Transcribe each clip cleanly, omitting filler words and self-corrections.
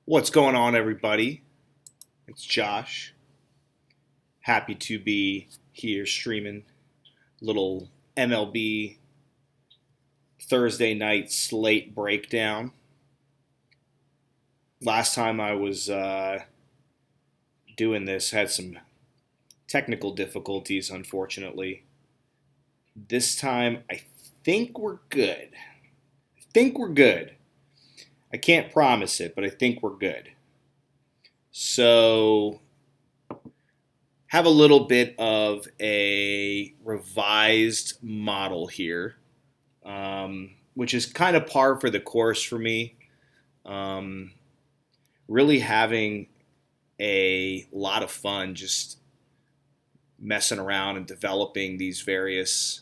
What's going on, everybody? It's Josh. Happy to be here streaming little MLB Thursday night slate breakdown. Last time I was doing this, had some technical difficulties, unfortunately. This time, I think we're good. I think we're good. I can't promise it, but I think we're good. So, have a little bit of a revised model here, which is kind of par for the course for me. Um, really having a lot of fun just messing around and developing these various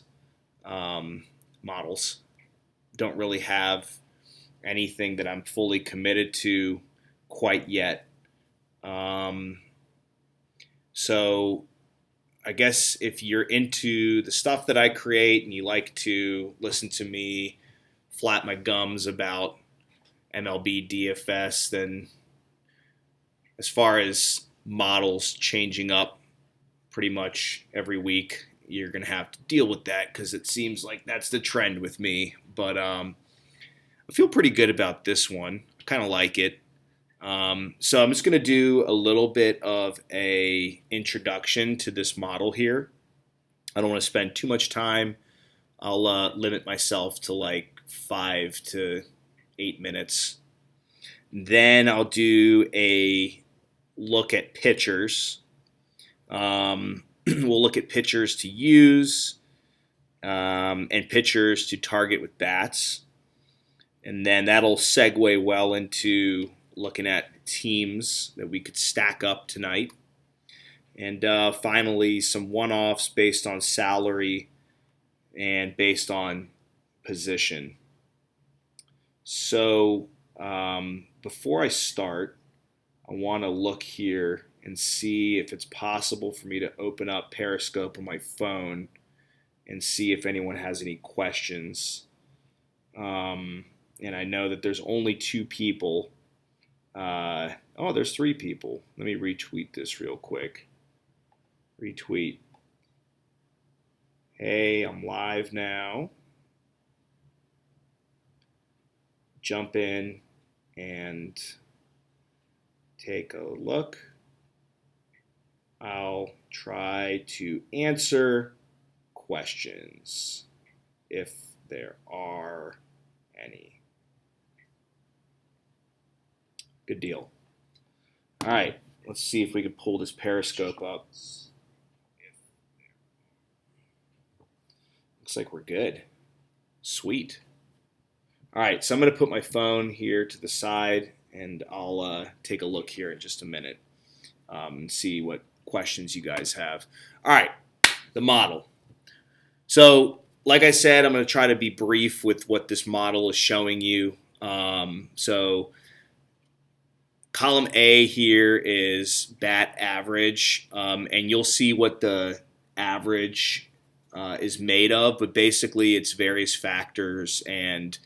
models. Don't really have anything that I'm fully committed to quite yet. Um, so I guess if you're into the stuff that I create and you like to listen to me flap my gums about MLB DFS, then as far as models changing up pretty much every week, you're going to have to deal with that because it seems like that's the trend with me. But I feel pretty good about this one. I kind of like it. So I'm just going to do a little bit of a introduction to this model here. I don't want to spend too much time. I'll limit myself to like 5 to 8 minutes. Then I'll do a look at pitchers. We'll look at pitchers to use and pitchers to target with bats. And then that'll segue well into looking at teams that we could stack up tonight. And finally, some one-offs based on salary and based on position. So before I start, I want to look here and see if it's possible for me to open up Periscope on my phone and see if anyone has any questions. And I know that there's only two people. There's three people. Let me retweet this real quick. Retweet. Hey, I'm live now. Jump in and take a look. I'll try to answer questions if there are any. Good deal. All right, let's see if we can pull this Periscope up. Looks like we're good. Sweet. All right, so I'm going to put my phone here to the side, and I'll take a look here in just a minute and see what questions you guys have. All right, the model. So, like I said, I'm going to try to be brief with what this model is showing you. So, column A here is bat average, and you'll see what the average is made of, but basically it's various factors, and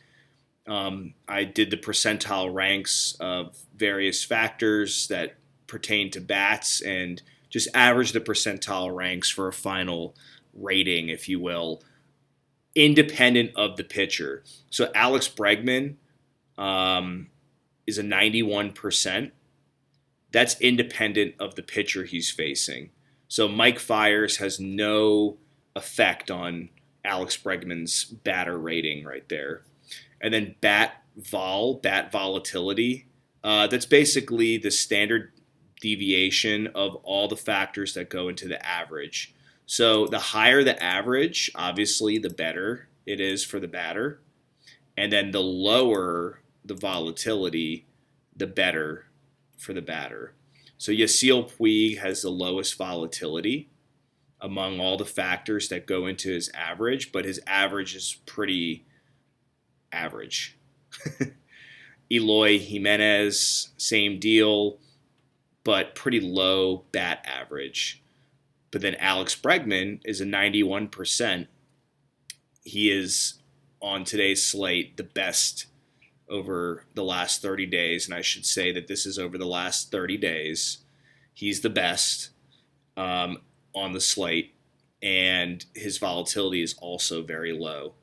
I did the percentile ranks of various factors that pertain to bats and just average the percentile ranks for a final rating, if you will, independent of the pitcher. So Alex Bregman is a 91%. That's independent of the pitcher he's facing. So Mike Fiers has no effect on Alex Bregman's batter rating right there. And then bat volatility, that's basically the standard deviation of all the factors that go into the average. So the higher the average, obviously, the better it is for the batter. And then the lower the volatility, the better for the batter. So Yasiel Puig has the lowest volatility among all the factors that go into his average, but his average is pretty average. Eloy Jimenez, same deal, but pretty low bat average. But then Alex Bregman is a 91%. He is, on today's slate, the best over the last 30 days, and I should say that this is over the last 30 days. He's the best on the slate, and his volatility is also very low.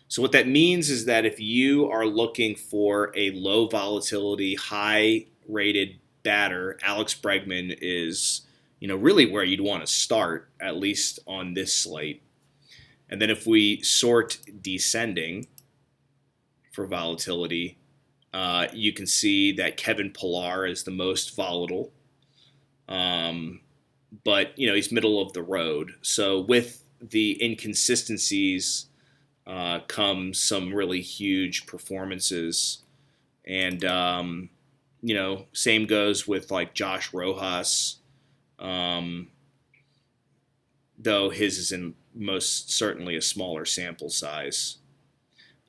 So what that means is that if you are looking for a low volatility, high rated batter, Alex Bregman is, really where you'd want to start, at least on this slate. And then if we sort descending for volatility, you can see that Kevin Pillar is the most volatile. But, he's middle of the road. So with the inconsistencies comes some really huge performances. And, same goes with like Josh Rojas, though his is in most certainly a smaller sample size.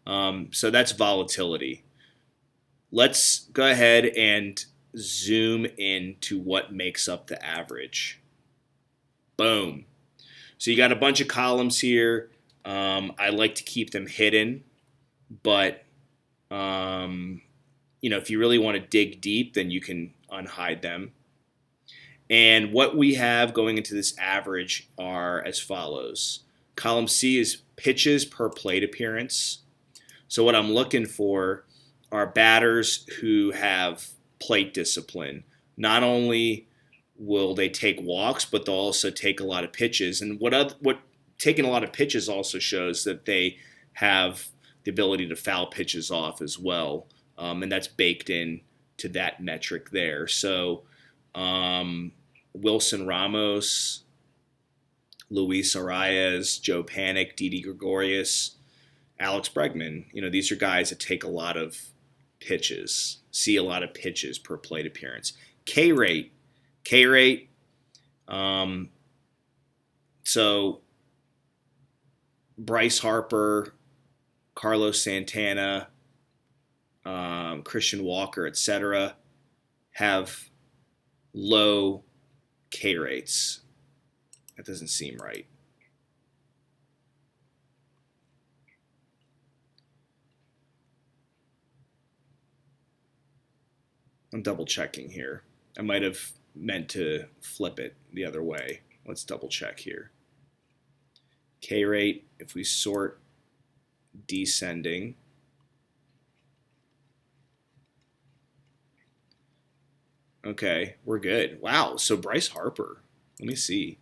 So that's volatility. Let's go ahead and zoom into what makes up the average. Boom. So you got a bunch of columns here. I like to keep them hidden, but if you really want to dig deep, then you can unhide them. And what we have going into this average are as follows. Column C is pitches per plate appearance. So what I'm looking for are batters who have plate discipline. Not only will they take walks, but they'll also take a lot of pitches. And what taking a lot of pitches also shows that they have the ability to foul pitches off as well. And that's baked in to that metric there. So Wilson Ramos, Luis Arias, Joe Panic, Didi Gregorius, Alex Bregman. These are guys that take a lot of pitches, see a lot of pitches per plate appearance. K rate. So Bryce Harper, Carlos Santana, Christian Walker, etc., have low K rates. That doesn't seem right. I'm double checking here. I might have meant to flip it the other way. Let's double check here. K rate, if we sort descending, okay, we're good. Wow, so Bryce Harper, let me see.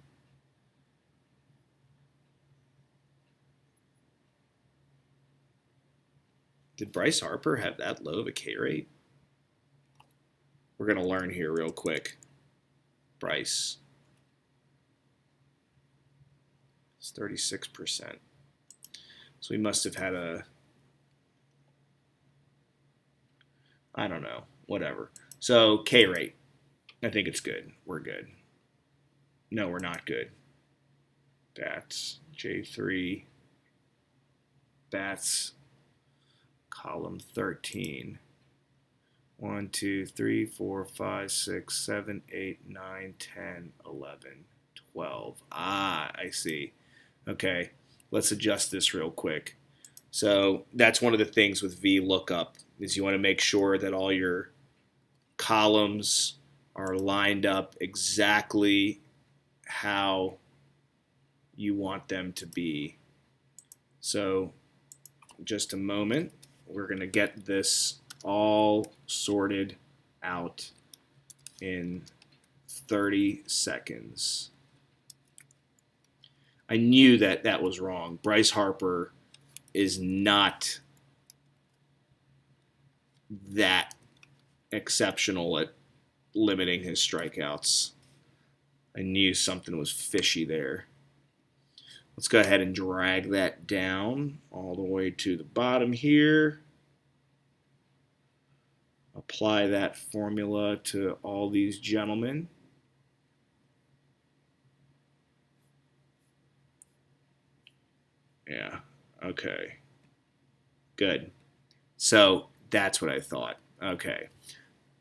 Did Bryce Harper have that low of a K rate? We're going to learn here real quick. Bryce. It's 36%. So we must have had I don't know, whatever. So K rate. I think it's good. We're good. No, we're not good. Bats. J3. Bats. Column 13. 1, 2, 3, 4, 5, 6, 7, 8, 9, 10, 11, 12. Ah, I see. Okay, let's adjust this real quick. So that's one of the things with VLOOKUP is you want to make sure that all your columns are lined up exactly how you want them to be. So just a moment, we're going to get this all sorted out in 30 seconds. I knew that was wrong. Bryce Harper is not that exceptional at limiting his strikeouts. I knew something was fishy there. Let's go ahead and drag that down all the way to the bottom here. Apply that formula to all these gentlemen. Yeah, okay. Good. So that's what I thought. Okay.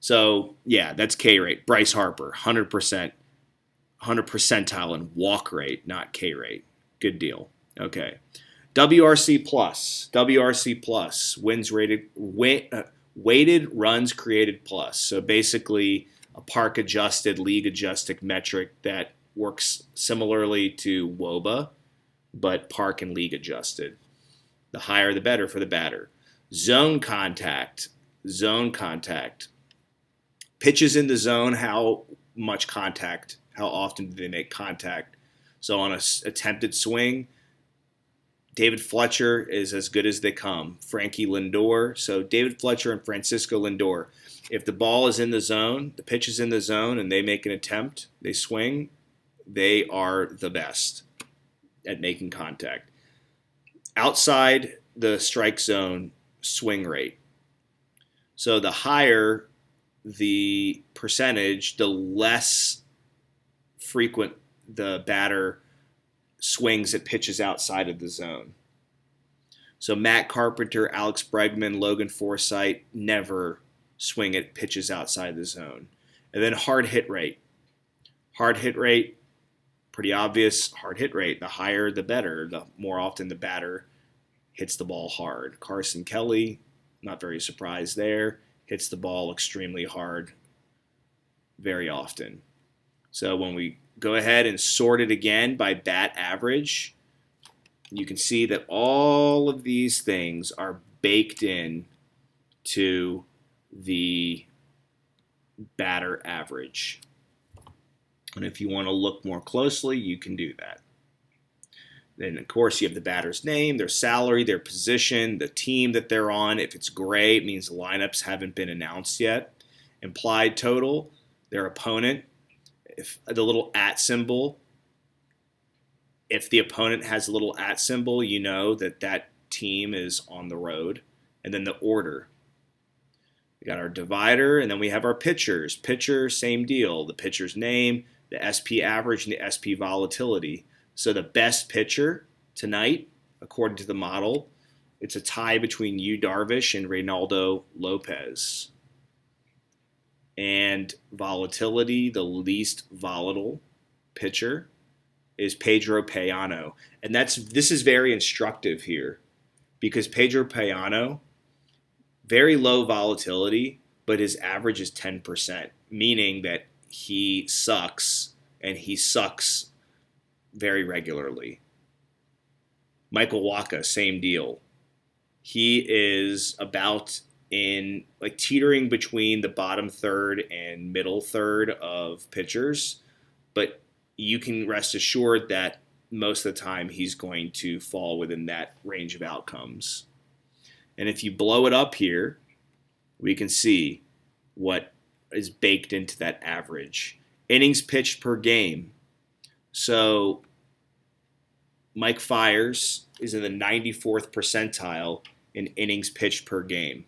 So, yeah, that's K rate. Bryce Harper, 100%, 100 percentile in walk rate, not K rate. Good deal. Okay. WRC plus. WRC plus. weighted runs created plus. So basically a park adjusted, league adjusted metric that works similarly to WOBA, but park and league adjusted. The higher the better for the batter. Zone contact. Pitches in the zone, how much contact, how often do they make contact? So on an attempted swing, David Fletcher is as good as they come. Frankie Lindor. So David Fletcher and Francisco Lindor. If the ball is in the zone, the pitch is in the zone, and they make an attempt, they swing, they are the best at making contact. Outside the strike zone, swing rate. So the higher the percentage, the less frequent the batter swings at pitches outside of the zone. So Matt Carpenter, Alex Bregman, Logan Forsythe never swing at pitches outside the zone. And then hard hit rate. Hard hit rate, pretty obvious. Hard hit rate, the higher the better. The more often the batter hits the ball hard. Carson Kelly, not very surprised there, hits the ball extremely hard very often. So when we go ahead and sort it again by bat average, you can see that all of these things are baked in to the batter average. And if you want to look more closely, you can do that. Then, of course, you have the batter's name, their salary, their position, the team that they're on. If it's gray, it means the lineups haven't been announced yet. Implied total, their opponent. If the little at symbol, if the opponent has a little at symbol, you know that that team is on the road. And then the order. We got our divider, and then we have our pitchers. Pitcher, same deal. The pitcher's name, the SP average, and the SP volatility. So the best pitcher tonight, according to the model, it's a tie between Yu Darvish and Reynaldo Lopez. And volatility, the least volatile pitcher, is Pedro Payano. And this is very instructive here because Pedro Payano, very low volatility, but his average is 10%, meaning that he sucks, and he sucks very regularly. Michael Wacha, same deal. He is about in like teetering between the bottom third and middle third of pitchers, but you can rest assured that most of the time he's going to fall within that range of outcomes. And if you blow it up here, we can see what is baked into that average. Innings pitched per game. So Mike Fiers is in the 94th percentile in innings pitched per game.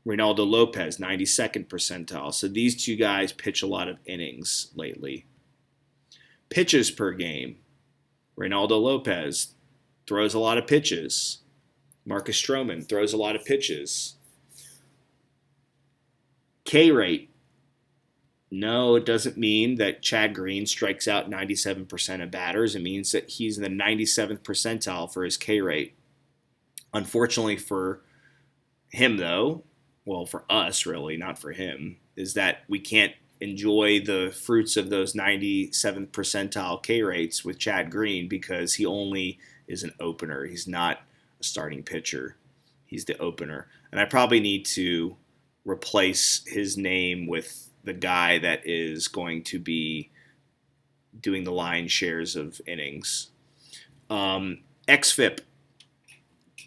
Reynaldo Lopez, 92nd percentile. So these two guys pitch a lot of innings lately. Pitches per game. Reynaldo Lopez throws a lot of pitches. Marcus Stroman throws a lot of pitches. K rate. No, it doesn't mean that Chad Green strikes out 97% of batters. It means that he's in the 97th percentile for his K rate. Unfortunately for him, though, well, for us, really, not for him, is that we can't enjoy the fruits of those 97th percentile K rates with Chad Green because he only is an opener. He's not a starting pitcher. He's the opener. And I probably need to replace his name with the guy that is going to be doing the lion's shares of innings. XFIP,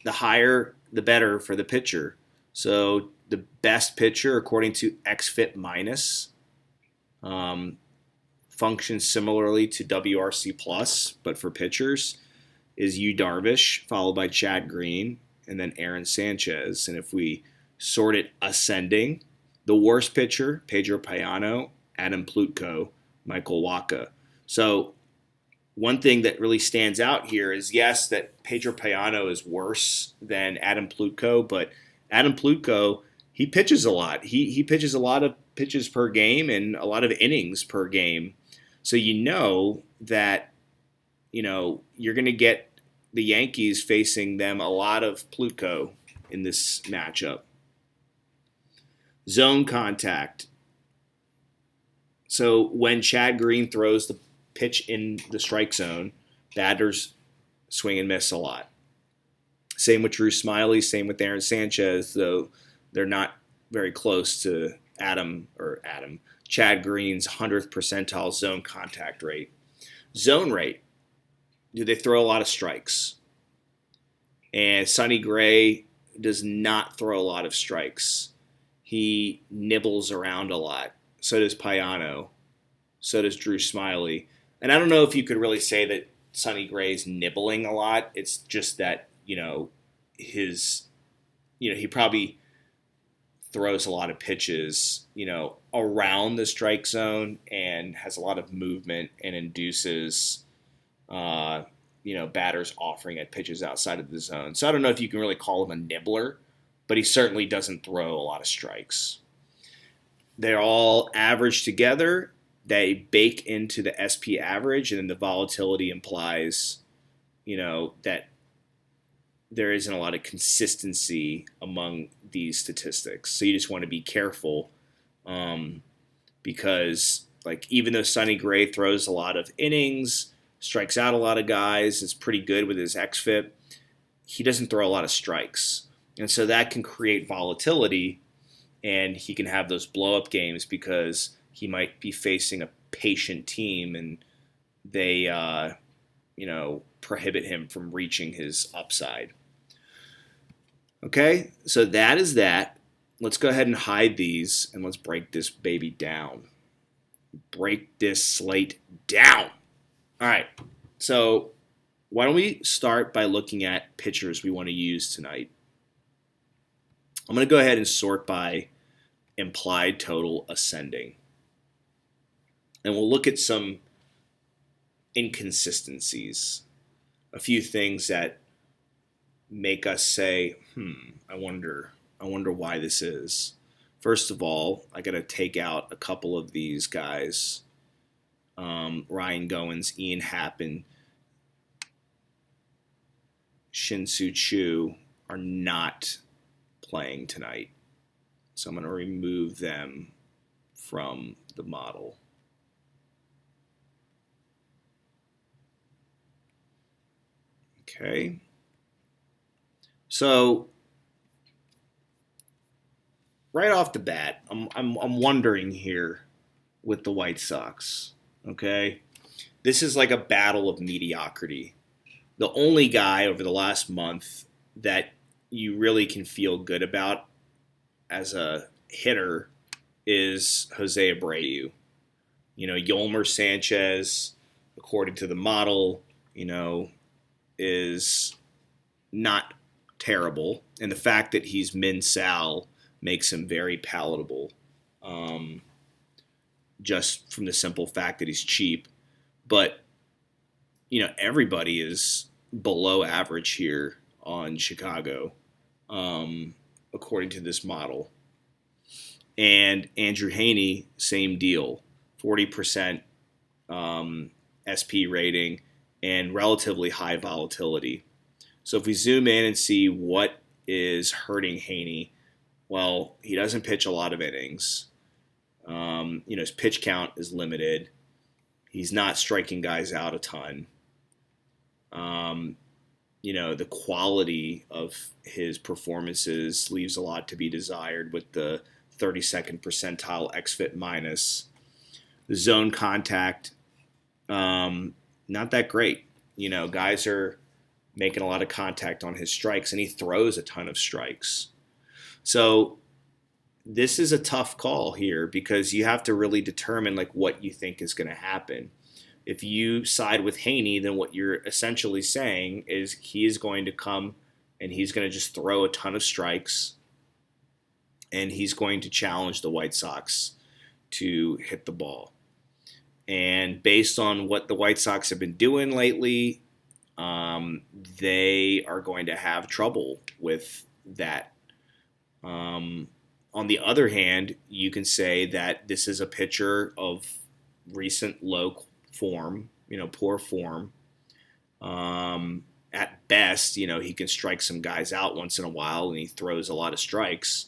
the higher, the better for the pitcher. So the best pitcher, according to XFIP minus, functions similarly to WRC plus, but for pitchers, is Yu Darvish, followed by Chad Green, and then Aaron Sanchez. And if we sort it ascending, the worst pitcher, Pedro Payano, Adam Plutko, Michael Wacha. So one thing that really stands out here is, yes, that Pedro Payano is worse than Adam Plutko, but Adam Plutko, he pitches a lot. He pitches a lot of pitches per game and a lot of innings per game. So you know that, you're going to get the Yankees facing them a lot of Plutko in this matchup. Zone contact. So when Chad Green throws the pitch in the strike zone, batters swing and miss a lot. Same with Drew Smyly, same with Aaron Sanchez, though they're not very close to Chad Green's 100th percentile zone contact rate. Zone rate, do they throw a lot of strikes? And Sonny Gray does not throw a lot of strikes. He nibbles around a lot. So does Payano. So does Drew Smyly. And I don't know if you could really say that Sonny Gray's nibbling a lot. It's just that, he probably throws a lot of pitches, around the strike zone and has a lot of movement and induces, batters offering at pitches outside of the zone. So I don't know if you can really call him a nibbler, but he certainly doesn't throw a lot of strikes. They're all averaged together. They bake into the SP average, and then the volatility implies, that there isn't a lot of consistency among these statistics. So you just want to be careful because, even though Sonny Gray throws a lot of innings, strikes out a lot of guys, is pretty good with his xFIP, he doesn't throw a lot of strikes. And so that can create volatility, and he can have those blow-up games because he might be facing a patient team and they, prohibit him from reaching his upside. Okay, so that is that. Let's go ahead and hide these and let's break this baby down. Break this slate down. All right, so why don't we start by looking at pitchers we want to use tonight. I'm going to go ahead and sort by implied total ascending. And we'll look at some inconsistencies, a few things that make us say, I wonder why this is. First of all, I got to take out a couple of these guys. Ryan Goins, Ian Happen, Shin-Soo Choo are not playing tonight. So I'm going to remove them from the model. Okay. So right off the bat, I'm wondering here with the White Sox. Okay, this is like a battle of mediocrity. The only guy over the last month that you really can feel good about as a hitter is Jose Abreu. Yolmer Sanchez, according to the model, is not terrible. And the fact that he's Min Sal makes him very palatable. Just from the simple fact that he's cheap. But, everybody is below average here on Chicago, according to this model. And Andrew Heaney, same deal, 40% SP rating and relatively high volatility. So if we zoom in and see what is hurting Heaney, well, he doesn't pitch a lot of innings. His pitch count is limited. He's not striking guys out a ton. The quality of his performances leaves a lot to be desired with the 32nd percentile xFIP minus. The zone contact, not that great. Guys are making a lot of contact on his strikes, and he throws a ton of strikes. So this is a tough call here because you have to really determine what you think is going to happen. If you side with Heaney, then what you're essentially saying is he is going to come and he's going to just throw a ton of strikes and he's going to challenge the White Sox to hit the ball. And based on what the White Sox have been doing lately, they are going to have trouble with that. On the other hand, you can say that this is a pitcher of recent low form, poor form. at best, he can strike some guys out once in a while, and he throws a lot of strikes.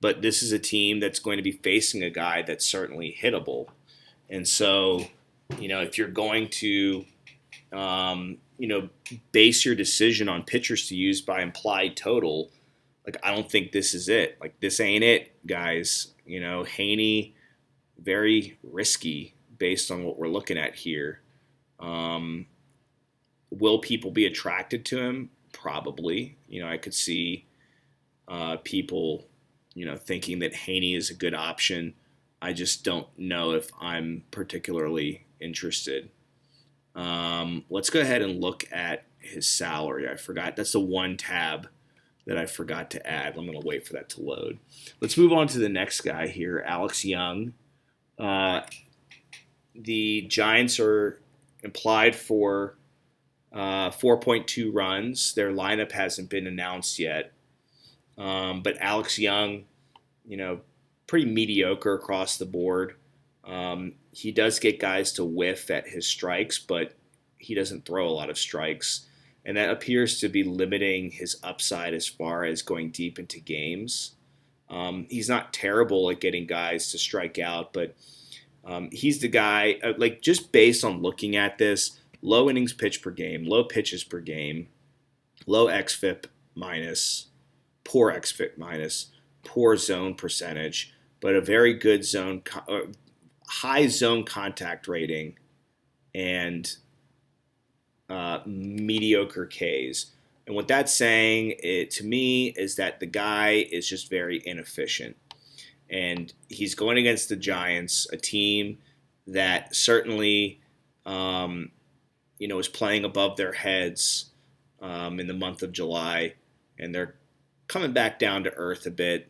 But this is a team that's going to be facing a guy that's certainly hittable. And so, if you're going to, base your decision on pitchers to use by implied total, like, I don't think this is it. Like, this ain't it, guys. Heaney, very risky based on what we're looking at here. Will people be attracted to him? Probably. I could see people, thinking that Heaney is a good option. I just don't know if I'm particularly interested. Let's go ahead and look at his salary. I forgot. That's the one tab that I forgot to add. I'm going to wait for that to load. Let's move on to the next guy here, Alex Young. The Giants are implied for 4.2 runs. Their lineup hasn't been announced yet. But Alex Young, pretty mediocre across the board. He does get guys to whiff at his strikes, but he doesn't throw a lot of strikes. And that appears to be limiting his upside as far as going deep into games. He's not terrible at getting guys to strike out, but he's the guy, just based on looking at this, low innings pitched per game, low pitches per game, low xFIP minus, poor xFIP minus, poor zone percentage, but a very good high zone contact rating, and mediocre Ks. And what that's saying to me is that the guy is just very inefficient. And he's going against the Giants, a team that certainly, is playing above their heads in the month of July. And they're coming back down to earth a bit,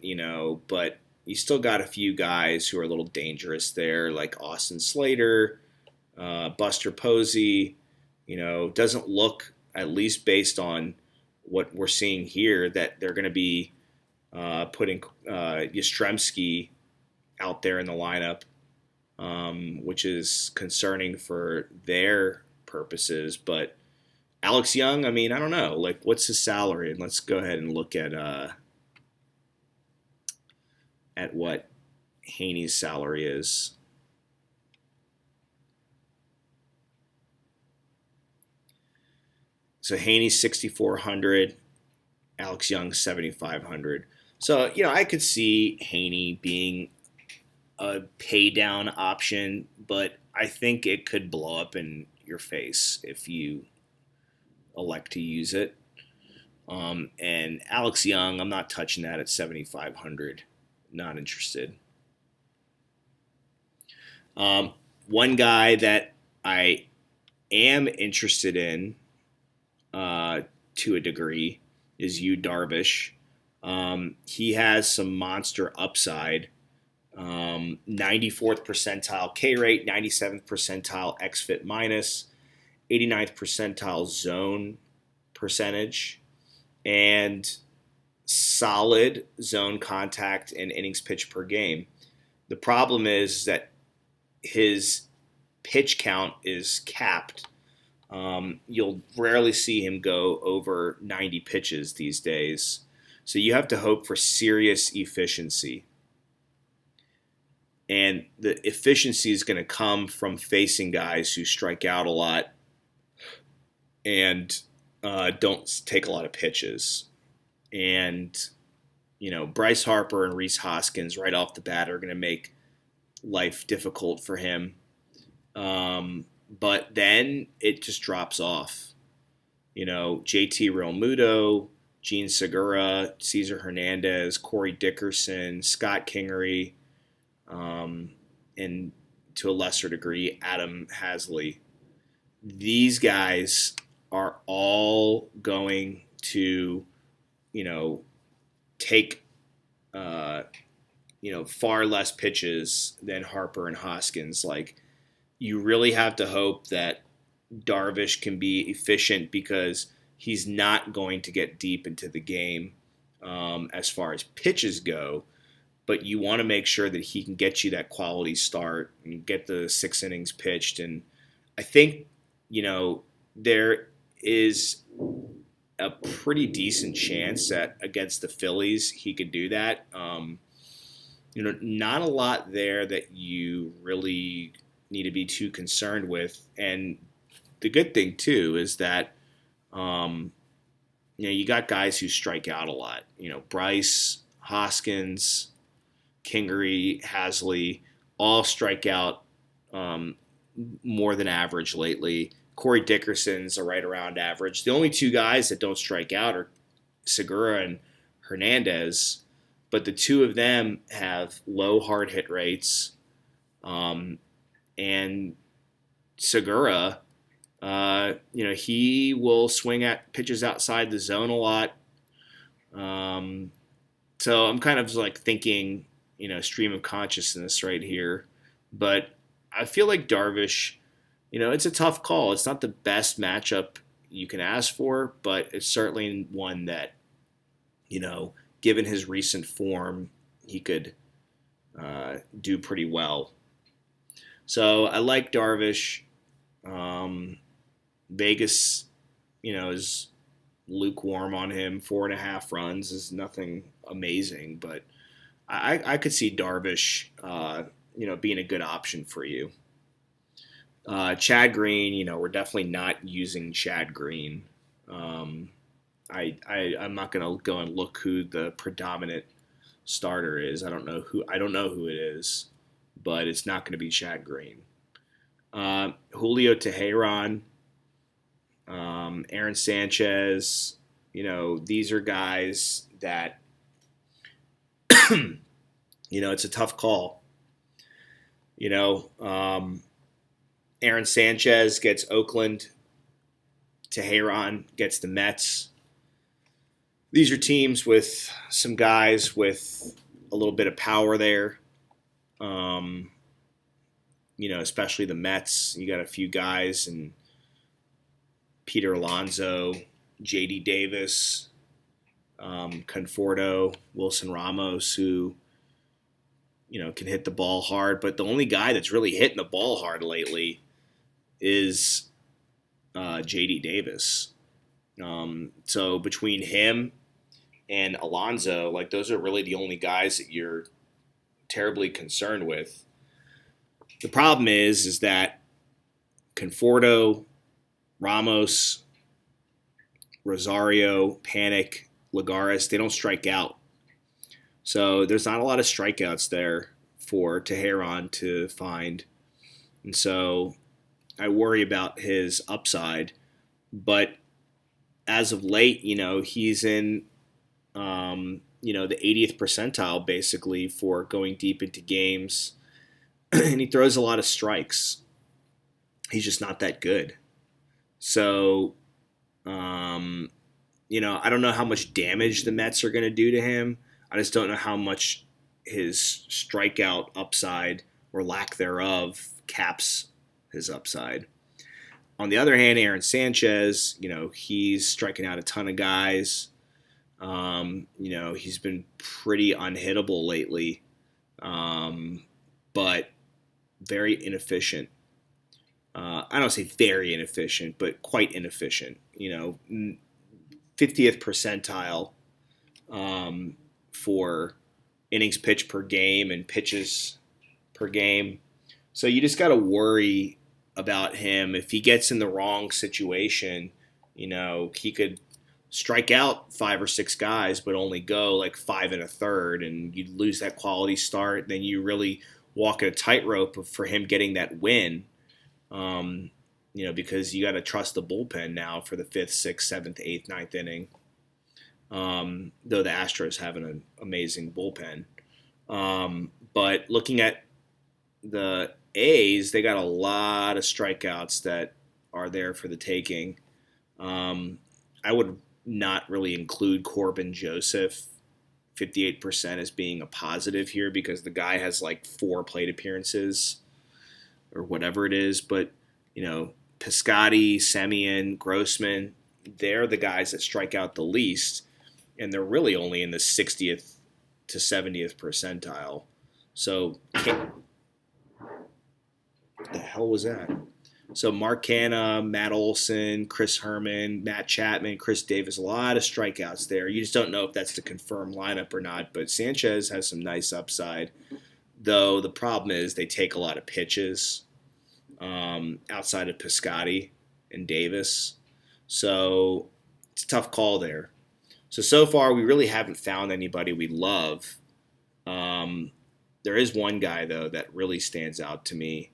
but you still got a few guys who are a little dangerous there, like Austin Slater, Buster Posey. Doesn't look, at least based on what we're seeing here, that they're going to be putting Yastrzemski out there in the lineup, which is concerning for their purposes. But Alex Young, I don't know. What's his salary? And let's go ahead and look at what Heaney's salary is. So Heaney's $6,400, Alex Young $7,500. So I could see Heaney being a pay down option, but I think it could blow up in your face if you elect to use it. And Alex Young, I'm not touching that at $7,500. Not interested. One guy that I am interested in, to a degree, is Yu Darvish. He has some monster upside. 94th percentile K rate, 97th percentile xFIP minus, 89th percentile zone percentage, and solid zone contact and innings pitched per game. The problem is that his pitch count is capped. You'll rarely see him go over 90 pitches these days. So you have to hope for serious efficiency. And the efficiency is going to come from facing guys who strike out a lot and don't take a lot of pitches. And, Bryce Harper and Rhys Hoskins right off the bat are going to make life difficult for him. But then it just drops off. JT Realmuto, Gene Segura, Cesar Hernandez, Corey Dickerson, Scott Kingery, and to a lesser degree, Adam Haseley. These guys are all going to, take, far less pitches than Harper and Hoskins. You really have to hope that Darvish can be efficient, because he's not going to get deep into the game as far as pitches go. But you want to make sure that he can get you that quality start and get the 6 innings pitched. And I think, there is a pretty decent chance that against the Phillies he could do that. Not a lot there that you really need to be too concerned with. And the good thing too is that you got guys who strike out a lot. Bryce, Hoskins, Kingery, Hasley, all strike out more than average lately. Corey Dickerson's a right around average. The only two guys that don't strike out are Segura and Hernandez, but the two of them have low hard hit rates. And Segura, he will swing at pitches outside the zone a lot. So I'm kind of like thinking, stream of consciousness right here. But I feel like Darvish, it's a tough call. It's not the best matchup you can ask for, but it's certainly one that, given his recent form, he could do pretty well. So I like Darvish. Vegas, is lukewarm on him. 4.5 runs is nothing amazing, but I could see Darvish, being a good option for you. Chad Green, we're definitely not using Chad Green. I'm not going to go and look who the predominant starter is. I don't know who it is, but it's not going to be Chad Green. Julio Teheran, Aaron Sanchez, these are guys that, it's a tough call. Aaron Sanchez gets Oakland. Teheran gets the Mets. These are teams with some guys with a little bit of power there. Especially the Mets. You got a few guys, and Peter Alonso, J.D. Davis, Conforto, Wilson Ramos, who can hit the ball hard. But the only guy that's really hitting the ball hard lately is J.D. Davis. So between him and Alonso, those are really the only guys that you're terribly concerned with. The problem is that Conforto, Ramos, Rosario, Panic, Lagares, they don't strike out. So there's not a lot of strikeouts there for Teheran to find. And so I worry about his upside. But as of late, he's in, the 80th percentile basically for going deep into games. And he throws a lot of strikes. He's just not that good. So, I don't know how much damage the Mets are going to do to him. I just don't know how much his strikeout upside or lack thereof caps his upside. On the other hand, Aaron Sanchez, he's striking out a ton of guys. He's been pretty unhittable lately, but very inefficient. I don't say very inefficient, but quite inefficient. 50th percentile for innings pitched per game and pitches per game. So you just got to worry about him. If he gets in the wrong situation, he could strike out 5 or 6 guys, but only go 5 1/3, and you'd lose that quality start. Then you really walk a tightrope for him getting that win. Because you got to trust the bullpen now for the 5th, 6th, 7th, 8th, 9th inning. Though the Astros have an amazing bullpen. But looking at the A's, they got a lot of strikeouts that are there for the taking. I would not really include Corbin Joseph, 58%, as being a positive here because the guy has 4 plate appearances or whatever it is. But, Piscotty, Semien, Grossman, they're the guys that strike out the least, and they're really only in the 60th to 70th percentile. So, what the hell was that? So Mark Canha, Matt Olson, Chris Herman, Matt Chapman, Chris Davis, a lot of strikeouts there. You just don't know if that's the confirmed lineup or not. But Sanchez has some nice upside, though the problem is they take a lot of pitches outside of Piscotty and Davis. So it's a tough call there. So far, we really haven't found anybody we love. Um, there is one guy, though, that really stands out to me,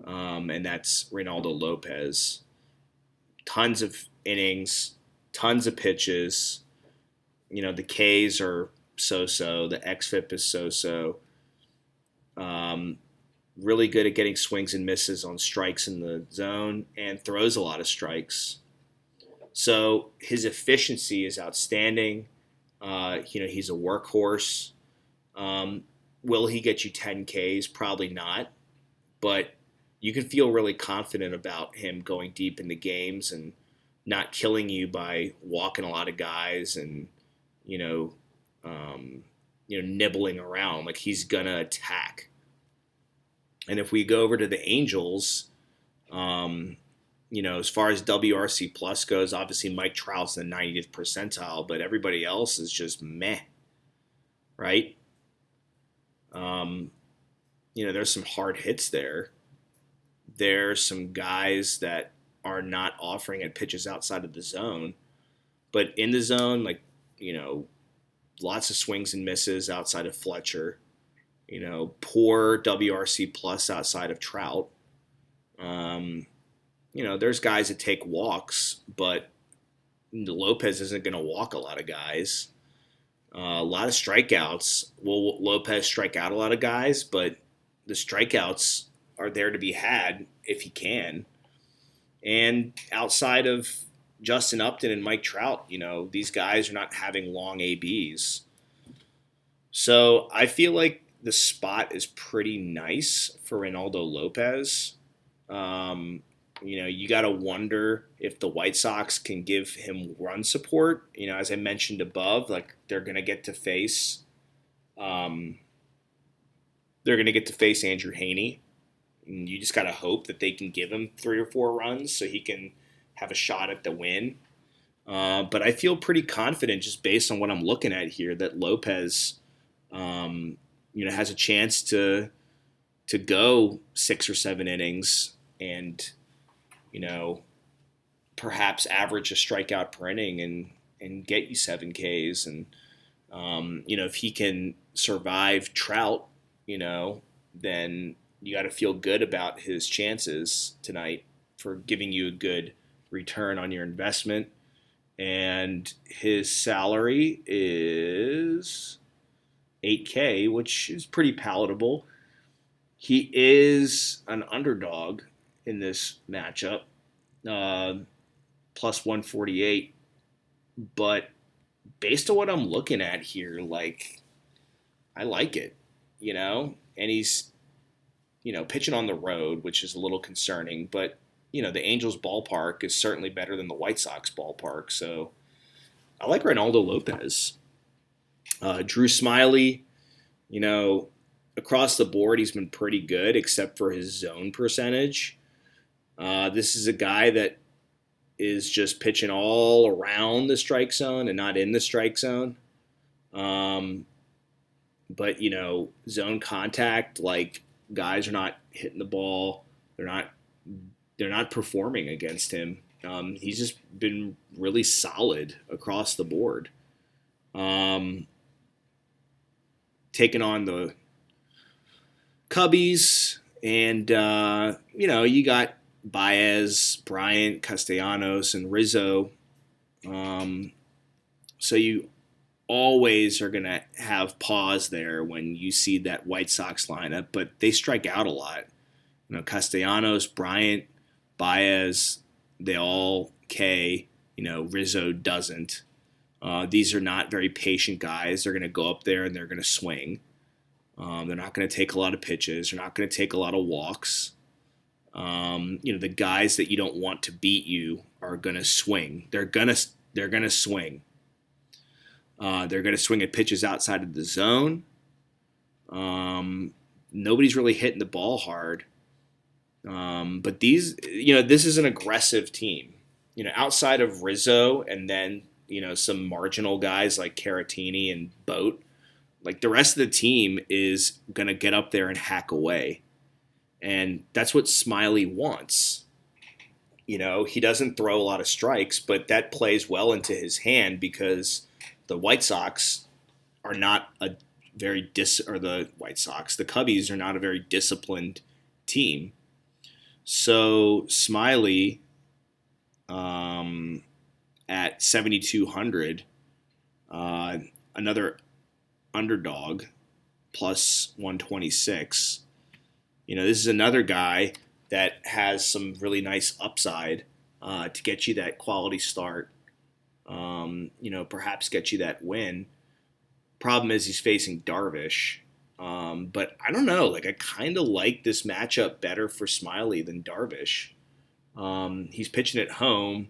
and that's Reynaldo Lopez. Tons of innings, tons of pitches. The Ks are so-so. The xFIP is so-so. Um, really good at getting swings and misses on strikes in the zone and throws a lot of strikes. So his efficiency is outstanding. He's a workhorse. Will he get you 10 Ks? Probably not. But you can feel really confident about him going deep in the games and not killing you by walking a lot of guys and, you know, nibbling around. Like, he's going to attack. And if we go over to the Angels, as far as WRC plus goes, obviously Mike Trout's in the 90th percentile, but everybody else is just meh, right? There's some hard hits there. There's some guys that are not offering at pitches outside of the zone, but in the zone, lots of swings and misses outside of Fletcher. Poor WRC plus outside of Trout. There's guys that take walks, but Lopez isn't going to walk a lot of guys. A lot of strikeouts. Will Lopez strike out a lot of guys? But the strikeouts are there to be had if he can. And outside of Justin Upton and Mike Trout, these guys are not having long ABs. So I feel like the spot is pretty nice for Reynaldo Lopez. You got to wonder if the White Sox can give him run support. As I mentioned above, they're going to get to face, Andrew Heaney. And you just got to hope that they can give him 3 or 4 runs so he can have a shot at the win. But I feel pretty confident just based on what I'm looking at here that Lopez, has a chance to go 6 or 7 innings and, perhaps average a strikeout per inning and get you 7 Ks. And, if he can survive Trout, then you got to feel good about his chances tonight for giving you a good return on your investment. And his salary is $8K, which is pretty palatable. He is an underdog in this matchup, plus 148. But based on what I'm looking at here, I like it, and he's, pitching on the road, which is a little concerning, but, the Angels ballpark is certainly better than the White Sox ballpark. So I like Reynaldo Lopez. Drew Smyly, across the board, he's been pretty good, except for his zone percentage. This is a guy that is just pitching all around the strike zone and not in the strike zone. But, zone contact, guys are not hitting the ball. They're not performing against him. He's just been really solid across the board. Taking on the Cubbies, and you got Baez, Bryant, Castellanos, and Rizzo. So you always are going to have pause there when you see that White Sox lineup, but they strike out a lot. Castellanos, Bryant, Baez, they all K. Rizzo doesn't. These are not very patient guys. They're going to go up there and they're going to swing. They're not going to take a lot of pitches. They're not going to take a lot of walks. The guys that you don't want to beat you are going to swing. They're going to swing. They're going to swing at pitches outside of the zone. Nobody's really hitting the ball hard. But this is an aggressive team. Outside of Rizzo and then some marginal guys like Caratini and Boat, like the rest of the team is gonna get up there and hack away, and that's what Smiley wants. He doesn't throw a lot of strikes, but that plays well into his hand because the White Sox are not a very or the White Sox, the Cubbies are not a very disciplined team. So Smiley, at 7,200, another underdog, plus 126. This is another guy that has some really nice upside to get you that quality start. Perhaps get you that win. Problem is he's facing Darvish. But I don't know. Like I kind of like this matchup better for Smiley than Darvish. He's pitching at home,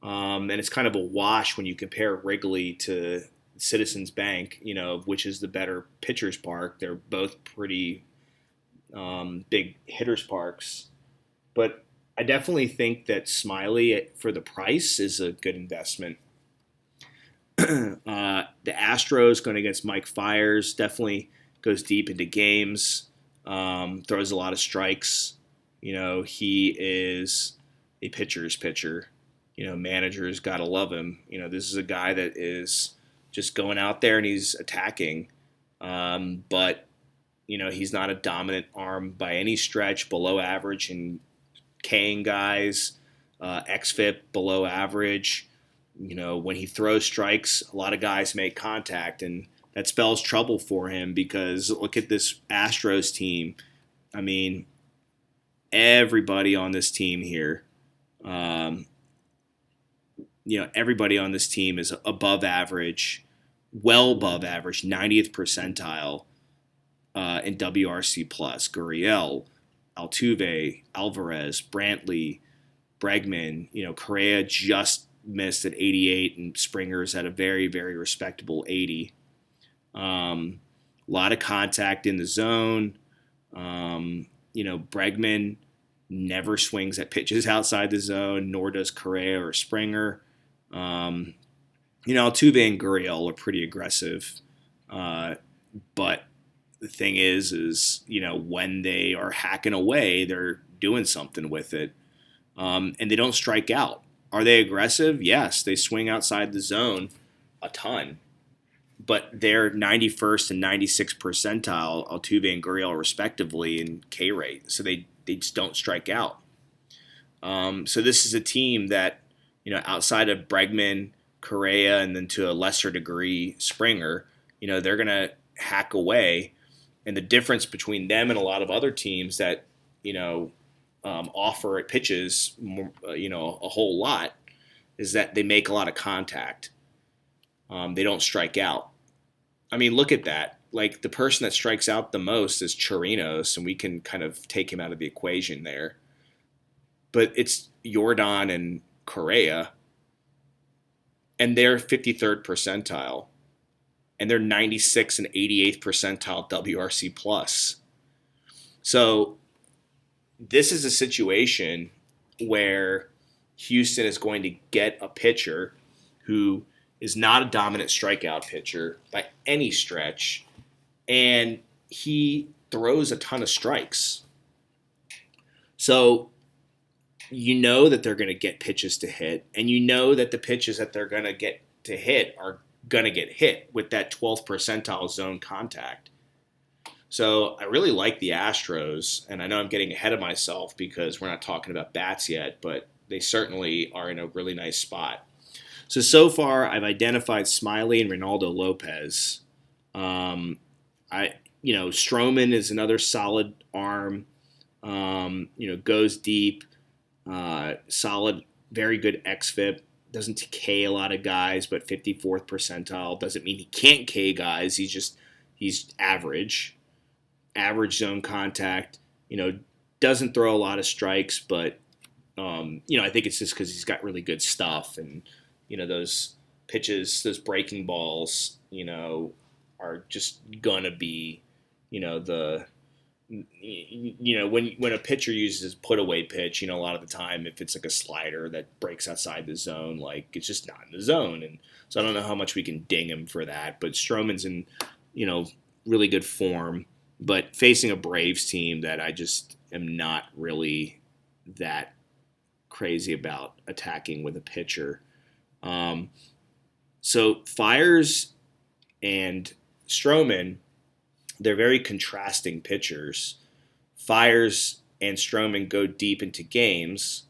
and it's kind of a wash when you compare Wrigley to Citizens Bank, which is the better pitcher's park. They're both pretty big hitters parks. But I definitely think that Smiley, for the price, is a good investment. The Astros going against Mike Fiers, definitely goes deep into games, throws a lot of strikes. He is a pitcher's pitcher. Managers got to love him. This is a guy that is just going out there and he's attacking. But he's not a dominant arm by any stretch, below average and K'ing guys, xFIP below average. When he throws strikes, a lot of guys make contact, and that spells trouble for him because look at this Astros team. I mean, everybody on this team here, everybody on this team is above average, well above average, 90th percentile in WRC+. Gurriel, Altuve, Alvarez, Brantley, Bregman, Correa just missed at 88, and Springer's at a very, very respectable 80. A lot of contact in the zone. Bregman never swings at pitches outside the zone, nor does Correa or Springer. Altuve and Gurriel are pretty aggressive. But the thing is, when they are hacking away, they're doing something with it. And they don't strike out. Are they aggressive? Yes, they swing outside the zone a ton. But they're 91st and 96th percentile, Altuve and Gurriel respectively, in K rate. So they just don't strike out. So this is a team that, outside of Bregman, Correa, and then to a lesser degree Springer, they're going to hack away. And the difference between them and a lot of other teams that, offer at pitches, a whole lot, is that they make a lot of contact. They don't strike out. I mean, look at that. Like, the person that strikes out the most is Chirinos, and we can kind of take him out of the equation there. But it's Jordan and Correa, and they're 53rd percentile, and they're 96th and 88th percentile WRC+. So this is a situation where Houston is going to get a pitcher who is not a dominant strikeout pitcher by any stretch, and he throws a ton of strikes. So that they're going to get pitches to hit, and that the pitches that they're going to get to hit are going to get hit with that 12th percentile zone contact. So I really like the Astros, and I know I'm getting ahead of myself because we're not talking about bats yet, but they certainly are in a really nice spot. So far, I've identified Smiley and Reynaldo Lopez. Stroman is another solid arm. Goes deep, solid, very good xFIP. Doesn't K a lot of guys, but 54th percentile. Doesn't mean he can't K guys. He's average zone contact. Doesn't throw a lot of strikes, but I think it's just because he's got really good stuff, and those pitches, those breaking balls, are just gonna be, the when a pitcher uses put away pitch, a lot of the time if it's like a slider that breaks outside the zone, like it's just not in the zone, and so I don't know how much we can ding him for that. But Stroman's in really good form, but facing a Braves team that I just am not really that crazy about attacking with a pitcher. Um, so Fiers and Stroman, they're very contrasting pitchers. Fiers and Stroman go deep into games,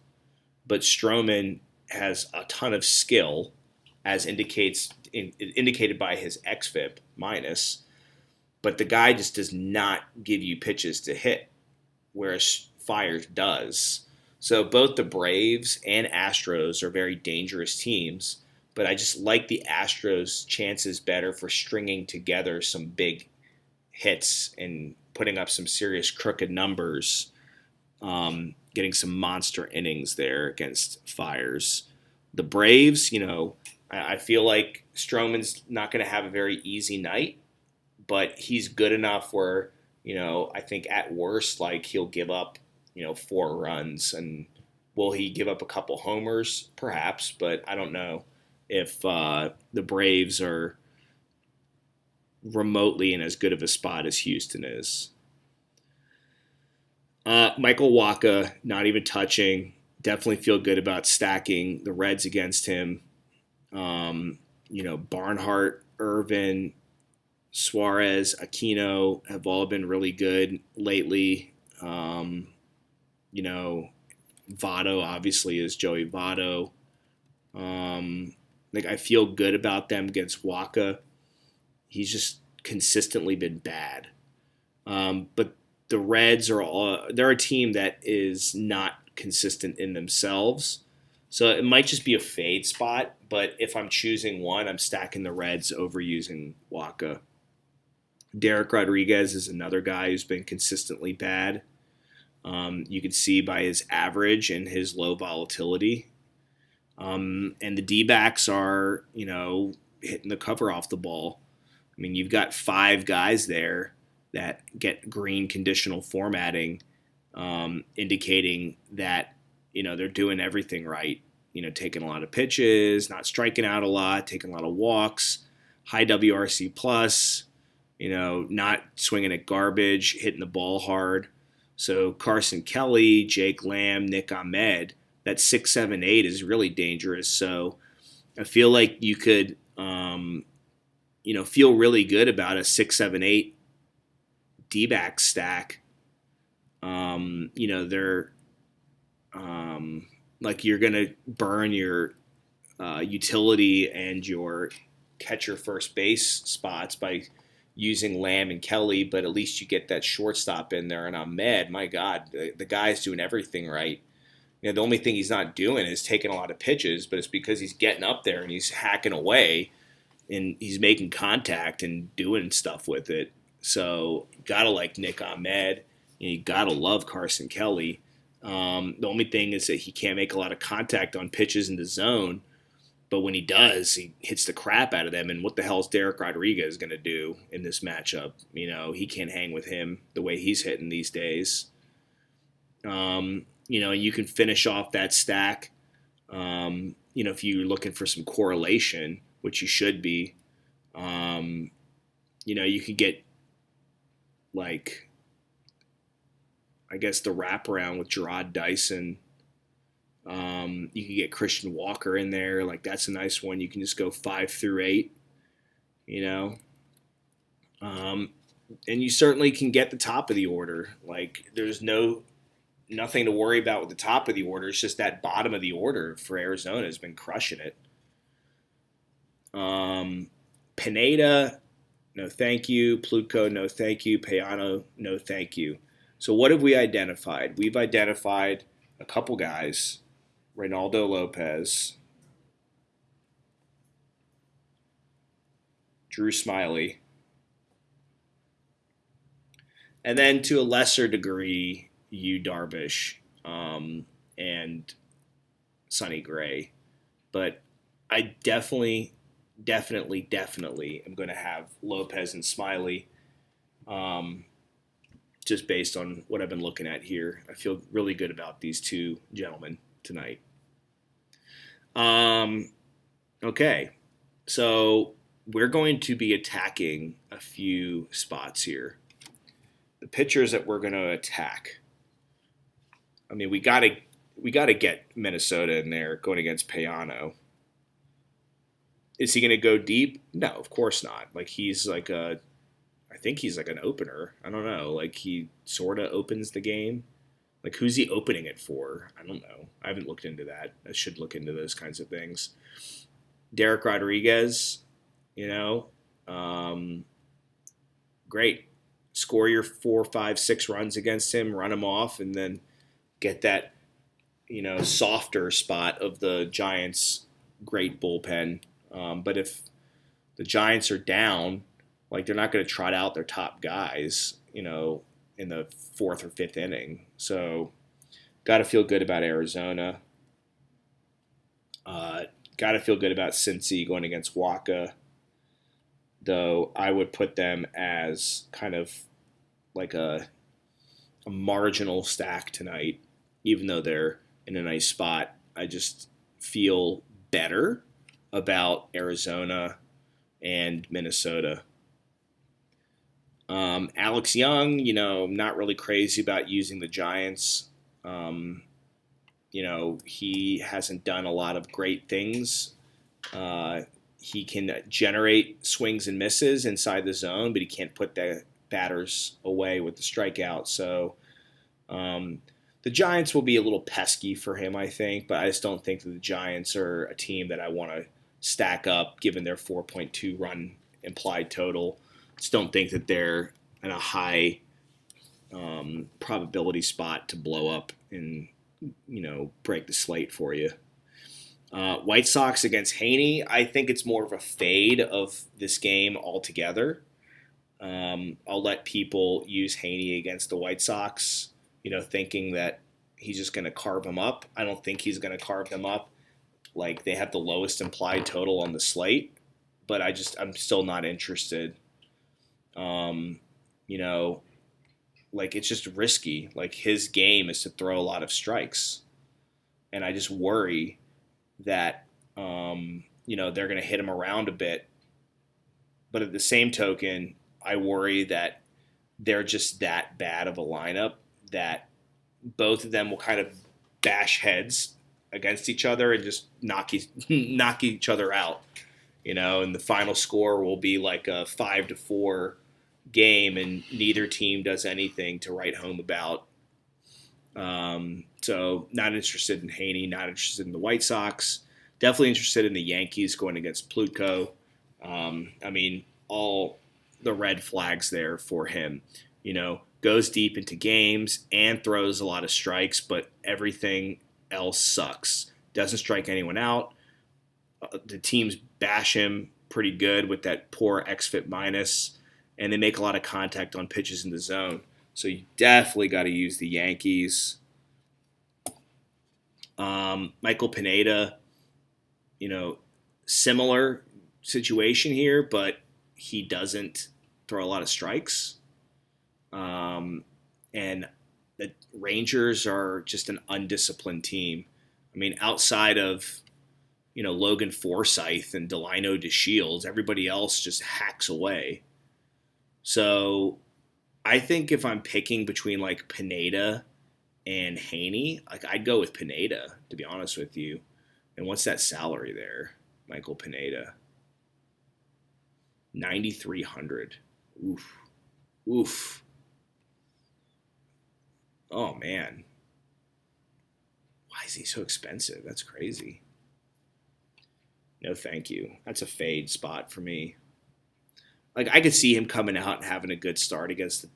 but Stroman has a ton of skill, as indicated by his xFIP minus. But the guy just does not give you pitches to hit, whereas Fiers does. So both the Braves and Astros are very dangerous teams, but I just like the Astros' chances better for stringing together some big hits and putting up some serious crooked numbers, getting some monster innings there against Fiers. The Braves, I feel like Stroman's not going to have a very easy night, but he's good enough where, I think at worst, like he'll give up, 4 runs. And will he give up a couple homers? Perhaps, but I don't know if the Braves are remotely in as good of a spot as Houston is. Michael Wacha, not even touching. Definitely feel good about stacking the Reds against him. Barnhart, Irvin, Suarez, Aquino have all been really good lately. Votto obviously is Joey Votto. I feel good about them against Wacha. He's just consistently been bad. But the Reds they're a team that is not consistent in themselves. So it might just be a fade spot, but if I'm choosing one, I'm stacking the Reds over using Wacha. Derek Rodriguez is another guy who's been consistently bad. You can see by his average and his low volatility. And the D-backs are, hitting the cover off the ball. I mean, you've got 5 guys there that get green conditional formatting, indicating that, they're doing everything right. Taking a lot of pitches, not striking out a lot, taking a lot of walks, high WRC plus, not swinging at garbage, hitting the ball hard. So Carson Kelly, Jake Lamb, Nick Ahmed, that 6, 7, 8 is really dangerous. So I feel like you could, feel really good about a 6, 7, 8 D-back stack. They're like you're going to burn your utility and your catcher first base spots by using Lamb and Kelly, but at least you get that shortstop in there. And Ahmed, my God, the guy's doing everything right. The only thing he's not doing is taking a lot of pitches, but it's because he's getting up there and he's hacking away and he's making contact and doing stuff with it. So you gotta like Nick Ahmed. You gotta love Carson Kelly. The only thing is that he can't make a lot of contact on pitches in the zone, but when he does, he hits the crap out of them. And what the hell is Derek Rodriguez going to do in this matchup? He can't hang with him the way he's hitting these days. You can finish off that stack. If you're looking for some correlation, which you should be, you could get like, I guess the wraparound with Gerard Dyson. You can get Christian Walker in there. Like that's a nice one. You can just go 5 through 8, and you certainly can get the top of the order. Like there's nothing to worry about with the top of the order. It's just that bottom of the order for Arizona has been crushing it. Pineda, no thank you. Plutko, no thank you. Payano, no thank you. So what have we identified? We've identified a couple guys. Reynaldo Lopez, Drew Smyly, and then to a lesser degree, Yu Darvish and Sonny Gray. But I definitely am going to have Lopez and Smyly. just based on what I've been looking at here. I feel really good about these two gentlemen tonight. Okay, so we're going to be attacking a few spots here. The pitchers that we're going to attack. I mean, we gotta get Minnesota in there going against Payano. Is he going to go deep? No, of course not. Like I think he's like an opener. I don't know. Like he sort of opens the game. Like who's he opening it for? I don't know. I haven't looked into that. I should look into those kinds of things. Derek Rodriguez, great. Score your 4, 5, 6 runs against him, run him off, and then get that, softer spot of the Giants' great bullpen. But if the Giants are down, like they're not going to trot out their top guys, in the 4th or 5th inning. So, got to feel good about Arizona. Got to feel good about Cincy going against Waka. Though I would put them as kind of like a marginal stack tonight, even though they're in a nice spot. I just feel better about Arizona and Minnesota. Alex Young, not really crazy about using the Giants. He hasn't done a lot of great things. He can generate swings and misses inside the zone, but he can't put the batters away with the strikeout. So the Giants will be a little pesky for him, I think, but I just don't think that the Giants are a team that I want to stack up given their 4.2 run implied total. Just don't think that they're in a high probability spot to blow up and break the slate for you. White Sox against Haney, I think it's more of a fade of this game altogether. I'll let people use Haney against the White Sox, thinking that he's just going to carve them up. I don't think he's going to carve them up. Like they have the lowest implied total on the slate, but I'm still not interested. Like it's just risky. Like his game is to throw a lot of strikes. And I just worry that, they're going to hit him around a bit. But at the same token, I worry that they're just that bad of a lineup that both of them will kind of bash heads against each other and just knock each other out. And the final score will be like a 5-4 game, and neither team does anything to write home about. So not interested in Haney, not interested in the White Sox. Definitely interested in the Yankees going against Plutko. All the red flags there for him. Goes deep into games and throws a lot of strikes, but everything else sucks. Doesn't strike anyone out. The teams bash him pretty good with that poor xFIP minus, and they make a lot of contact on pitches in the zone. So you definitely got to use the Yankees. Michael Pineda, similar situation here, but he doesn't throw a lot of strikes. And the Rangers are just an undisciplined team. Outside of, Logan Forsythe and Delino DeShields, everybody else just hacks away. So I think if I'm picking between like Pineda and Haney, like I'd go with Pineda, to be honest with you. And what's that salary there, Michael Pineda? 9,300. Oof. Oh man, why is he so expensive? That's crazy. No, thank you. That's a fade spot for me. Like I could see him coming out and having a good start against the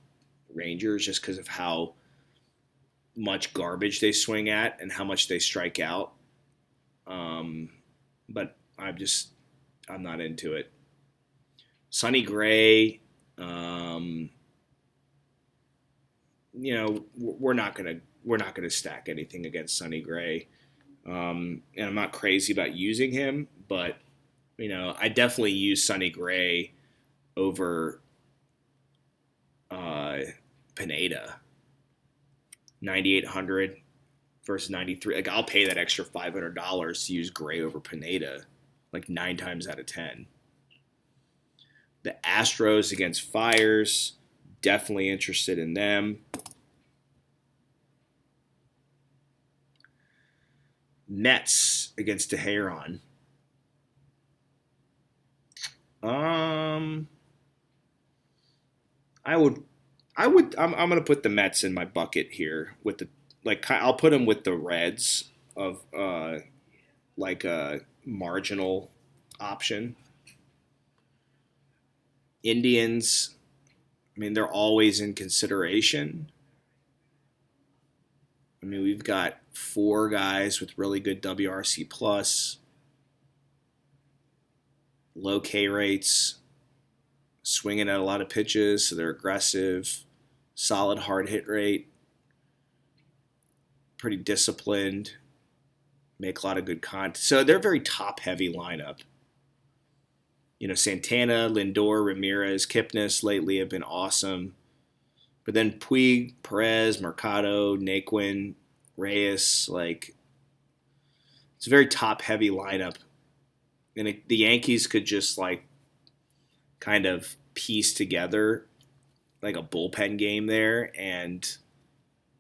Rangers just because of how much garbage they swing at and how much they strike out. But I'm not into it. Sonny Gray, we're not gonna stack anything against Sonny Gray, and I'm not crazy about using him, but I definitely use Sonny Gray over Pineda, 9,800 versus 93. Like I'll pay that extra $500 to use Gray over Pineda, like 9 times out of 10. The Astros against Fires, definitely interested in them. Mets against Teheran. I'm gonna put the Mets in my bucket here with the I'll put them with the Reds of like a marginal option. Indians, I mean, they're always in consideration. I mean, we've got 4 guys with really good WRC plus, low K rates, swinging at a lot of pitches, so they're aggressive, solid hard hit rate, pretty disciplined, make a lot of good contact. So they're a very top heavy lineup. You know, Santana, Lindor, Ramirez, Kipnis lately have been awesome. But then Puig, Perez, Mercado, Naquin, Reyes, like it's a very top heavy lineup. And the Yankees could just like kind of piece together like a bullpen game there and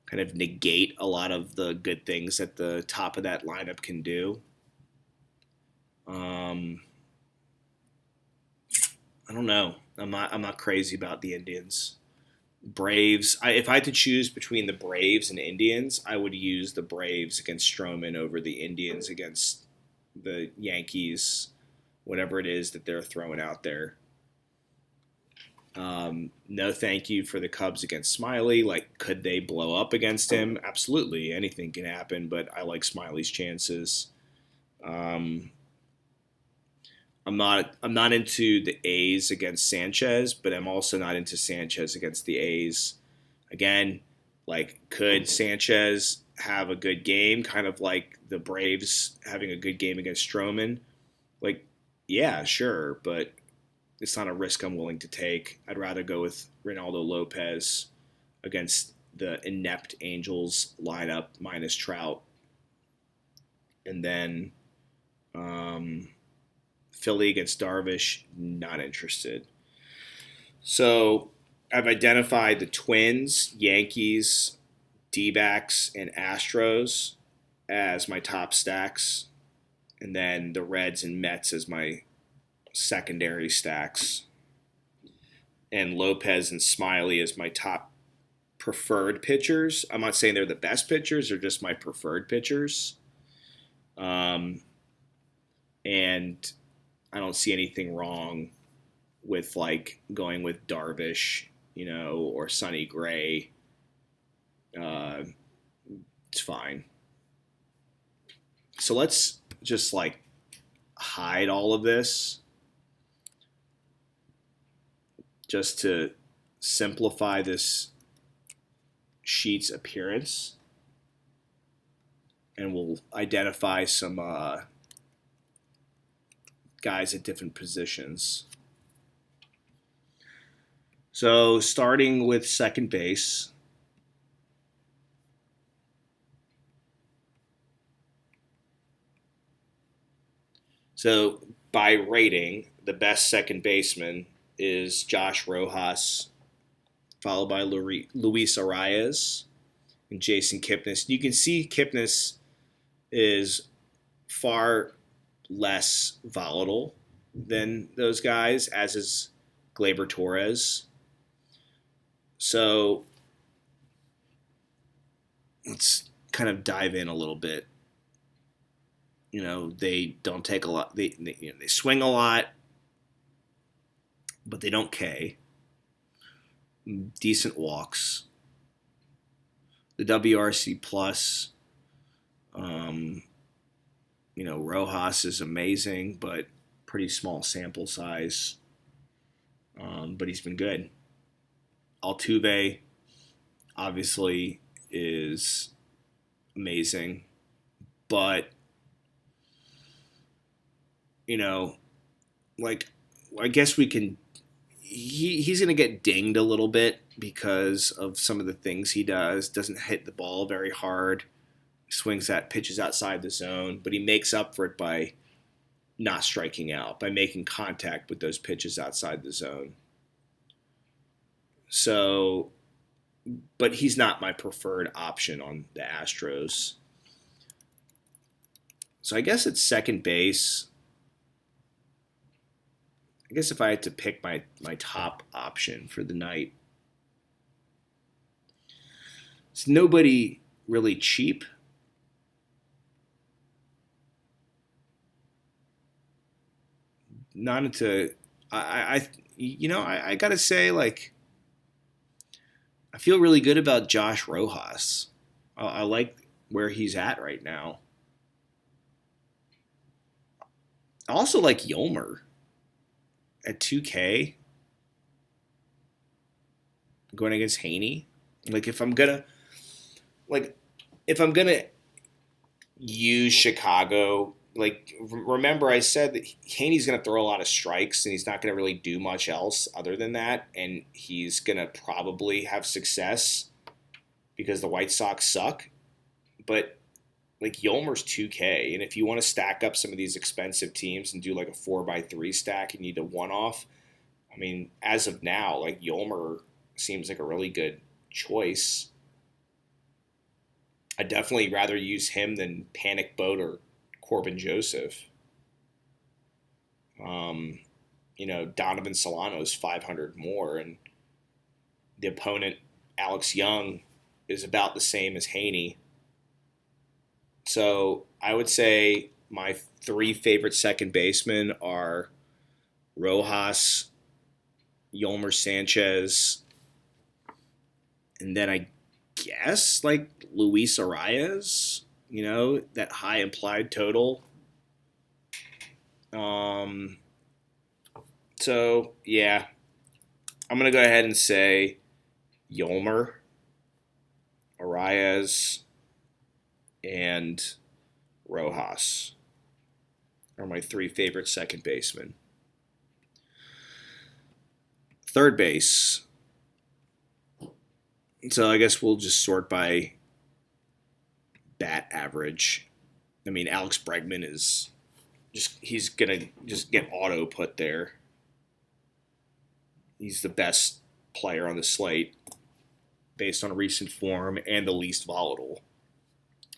kind of negate a lot of the good things that the top of that lineup can do. I don't know. I'm not crazy about the Indians. Braves. If I had to choose between the Braves and Indians, I would use the Braves against Stroman over the Indians against the Yankees, whatever it is that they're throwing out there. No thank you for the Cubs against Smiley. Like, could they blow up against him? Absolutely. Anything can happen, but I like Smiley's chances. I'm not into the A's against Sanchez, but I'm also not into Sanchez against the A's. Again, like, could Sanchez have a good game, kind of like the Braves having a good game against Stroman? Like, yeah, sure, but it's not a risk I'm willing to take. I'd rather go with Reynaldo Lopez against the inept Angels lineup minus Trout. And then Philly against Darvish, not interested. So I've identified the Twins, Yankees, D-backs, and Astros as my top stacks. And then the Reds and Mets as my secondary stacks. And Lopez and Smiley as my top preferred pitchers. I'm not saying they're the best pitchers, they're just my preferred pitchers. And I don't see anything wrong with like going with Darvish, you know, or Sonny Gray. It's fine. So let's just like hide all of this just to simplify this sheet's appearance. And we'll identify some guys at different positions. So starting with second base, so by rating, the best second baseman is Josh Rojas, followed by Luis Arias and Jason Kipnis. You can see Kipnis is far less volatile than those guys, as is Gleyber Torres. So let's kind of dive in a little bit. You know, they don't take a lot. They swing a lot, but they don't K. Decent walks. The WRC plus. You know, Rojas is amazing, but pretty small sample size. But he's been good. Altuve, obviously, is amazing, but you know, like I guess we can he's going to get dinged a little bit because of some of the things he does. Doesn't hit the ball very hard. Swings at pitches outside the zone, but he makes up for it by not striking out, by making contact with those pitches outside the zone. So, but he's not my preferred option on the Astros. So I guess it's second base. I guess if I had to pick my top option for the night, it's nobody really cheap. Not into I gotta say, like, I feel really good about Josh Rojas. I like where he's at right now. I also like Yolmer at 2K going against Haney. Like if I'm gonna use Chicago, like, remember I said that Haney's going to throw a lot of strikes and he's not going to really do much else other than that, and he's going to probably have success because the White Sox suck. But like, Yolmer's 2K, and if you want to stack up some of these expensive teams and do like a 4x3 stack, you need a one-off. I mean, as of now, like, Yolmer seems like a really good choice. I'd definitely rather use him than Panic Boat or Corbin Joseph. Donovan Solano's 500 more, and the opponent, Alex Young, is about the same as Haney. So I would say my three favorite second basemen are Rojas, Yolmer Sanchez, and then I guess like Luis Arias. That high implied total. So yeah, I'm gonna go ahead and say Yolmer, Arias, and Rojas are my three favorite second basemen. Third base. So I guess we'll just sort by bat average. I mean, Alex Bregman is he's going to just get auto put there. He's the best player on the slate based on recent form and the least volatile.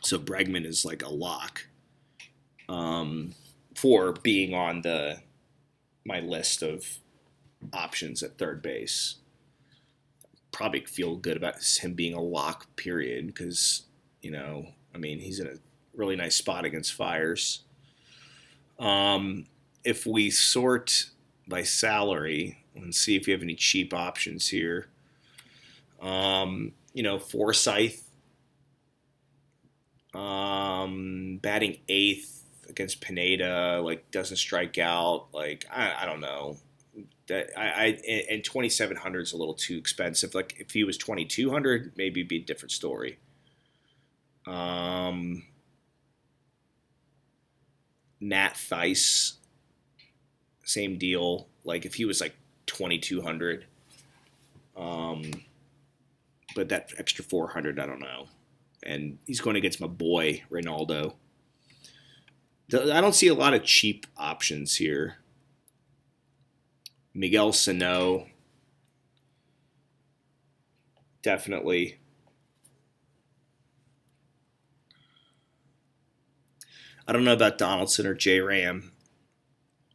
So Bregman is like a lock for being on my list of options at third base. Probably feel good about him being a lock, period, because, he's in a really nice spot against Fires. If we sort by salary and see if we have any cheap options here, Forsythe, batting eighth against Pineda, like, doesn't strike out. Like, I don't know. That and 2,700 is a little too expensive. Like, if he was 2,200, maybe it'd be a different story. Nat Theis, same deal. Like, if he was like 2,200, but that extra 400, I don't know. And he's going against my boy Ronaldo. I don't see a lot of cheap options here. Miguel Sano, definitely. I don't know about Donaldson or J Ram.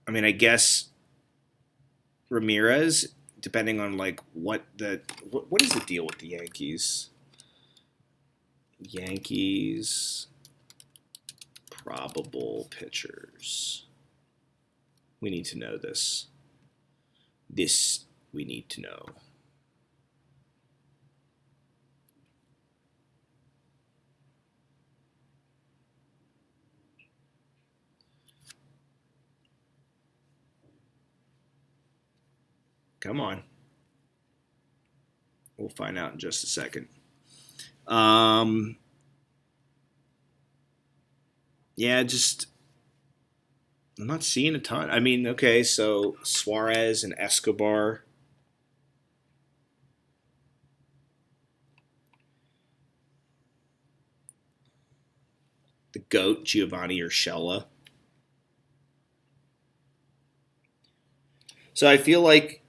I mean, I guess Ramirez, depending on like what is the deal with the Yankees? Yankees probable pitchers. We need to know this. This we need to know. Come on. We'll find out in just a second. Yeah, just I'm not seeing a ton. I mean, okay, so Suarez and Escobar, GOAT Giovanni Urshela. So I feel like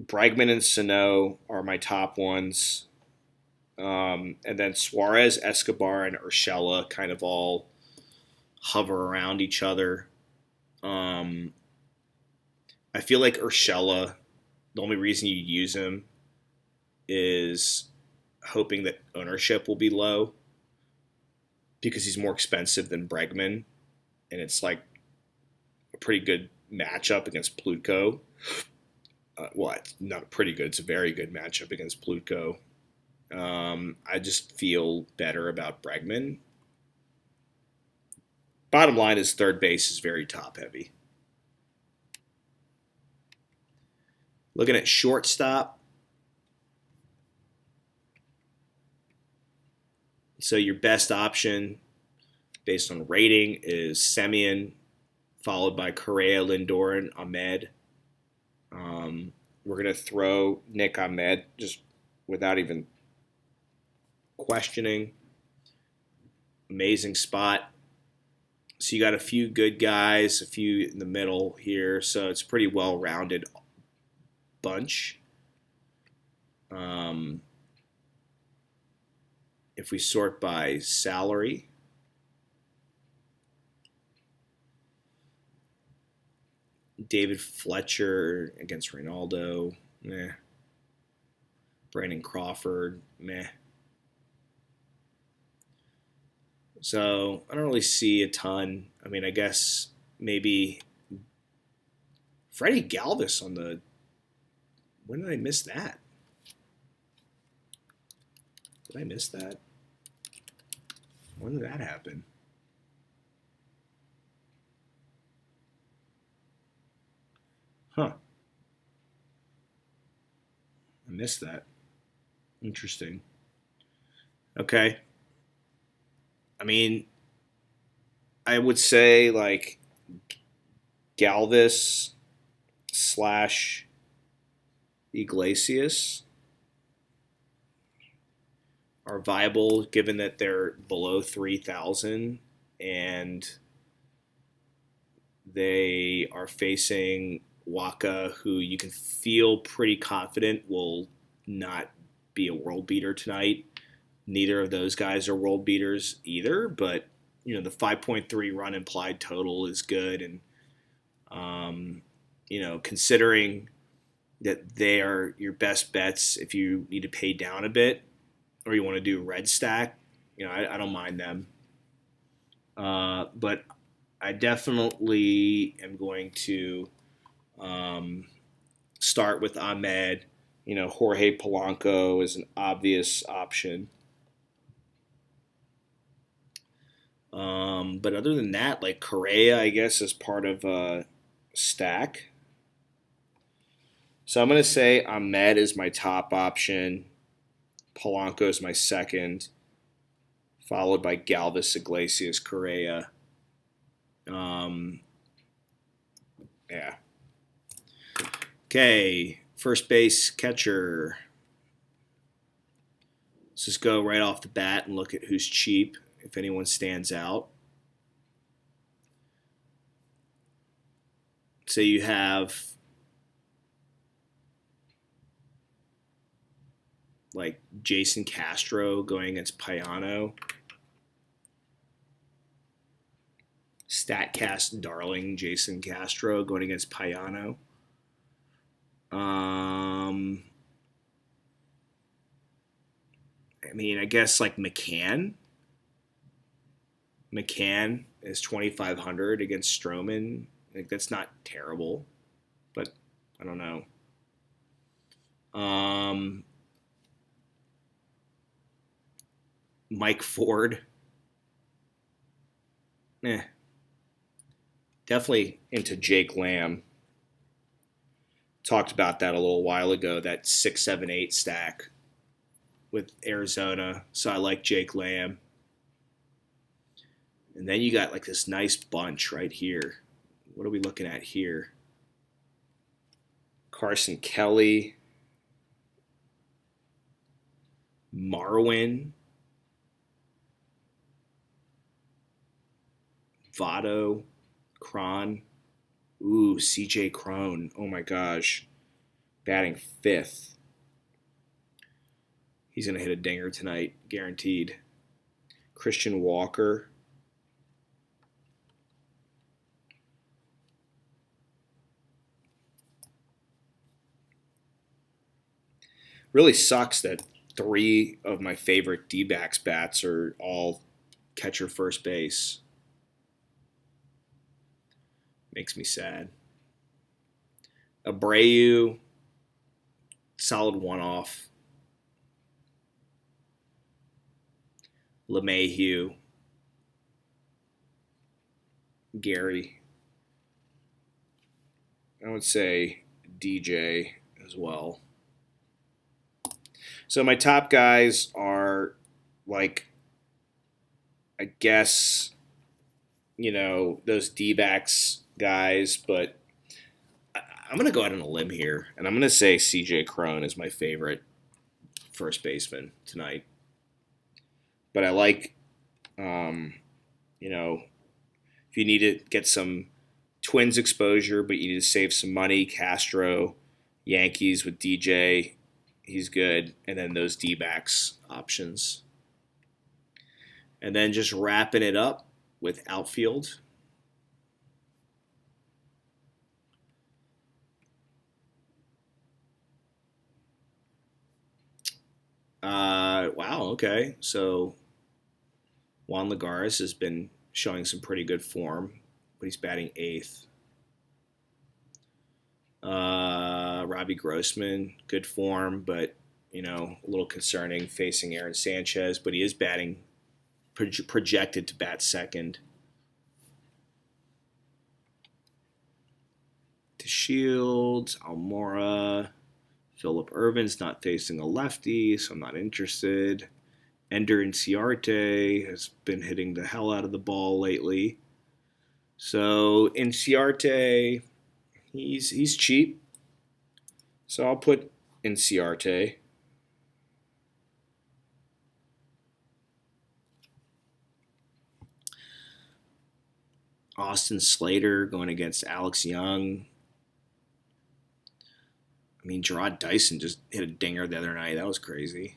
Bregman and Sano are my top ones. And then Suarez, Escobar, and Urshela kind of all hover around each other. I feel like Urshela, the only reason you use him is hoping that ownership will be low because he's more expensive than Bregman, and it's like a pretty good matchup against Plutko. Well, it's not pretty good. It's a very good matchup against Plutko. I just feel better about Bregman. Bottom line is third base is very top heavy. Looking at shortstop. So your best option based on rating is Semien, followed by Correa, Lindor, and Ahmed. We're going to throw Nick Ahmed just without even questioning. Amazing spot. So you got a few good guys, a few in the middle here. So it's a pretty well-rounded bunch. If we sort by salary, David Fletcher against Ronaldo, meh. Brandon Crawford, meh. So I don't really see a ton. I mean, I guess maybe Freddie Galvis on the. When did I miss that? Did I miss that? When did that happen? Huh. I missed that. Interesting. Okay. I mean, I would say like Galvis slash Iglesias are viable given that they're below 3,000 and they are facing Waka, who you can feel pretty confident will not be a world beater tonight. Neither of those guys are world beaters either, but the 5.3 run implied total is good, and considering that they are your best bets if you need to pay down a bit or you want to do red stack, I don't mind them. But I definitely am going to start with Ahmed. Jorge Polanco is an obvious option. But other than that, like Correa, I guess, is part of a stack. So I'm going to say Ahmed is my top option. Polanco is my second, followed by Galvis, Iglesias, Correa. Yeah. Okay, first base catcher. Let's just go right off the bat and look at who's cheap, if anyone stands out. So you have like Jason Castro going against Payano. StatCast darling Jason Castro going against Payano. I mean, I guess like McCann. McCann is 2,500 against Stroman. Like that's not terrible, but I don't know. Mike Ford. Definitely into Jake Lamb. Talked about that a little while ago, that 6, 7, 8 stack with Arizona. So I like Jake Lamb. And then you got like this nice bunch right here. What are we looking at here? Carson Kelly. Marwin. Votto, Cron. Ooh, CJ Crone. Oh my gosh. Batting fifth. He's going to hit a dinger tonight, guaranteed. Christian Walker. Really sucks that three of my favorite D-backs bats are all catcher first base. Makes me sad. Abreu, solid one-off. LeMahieu. Gary. I would say DJ as well. So my top guys are like, I guess, those D-backs guys, but I'm going to go out on a limb here, and I'm going to say CJ Crone is my favorite first baseman tonight. But I like, if you need to get some Twins exposure, but you need to save some money, Castro, Yankees with DJ, he's good. And then those D-backs options. And then just wrapping it up with outfield. Wow, okay. So Juan Lagares has been showing some pretty good form, but he's batting eighth. Robbie Grossman, good form, but a little concerning facing Aaron Sanchez, but he is batting projected to bat second. DeShields, Almora, Philip Irvin's not facing a lefty, so I'm not interested. Ender Inciarte has been hitting the hell out of the ball lately. So Inciarte, he's cheap. So I'll put Inciarte. Austin Slater going against Alex Young. I mean, Gerard Dyson just hit a dinger the other night. That was crazy.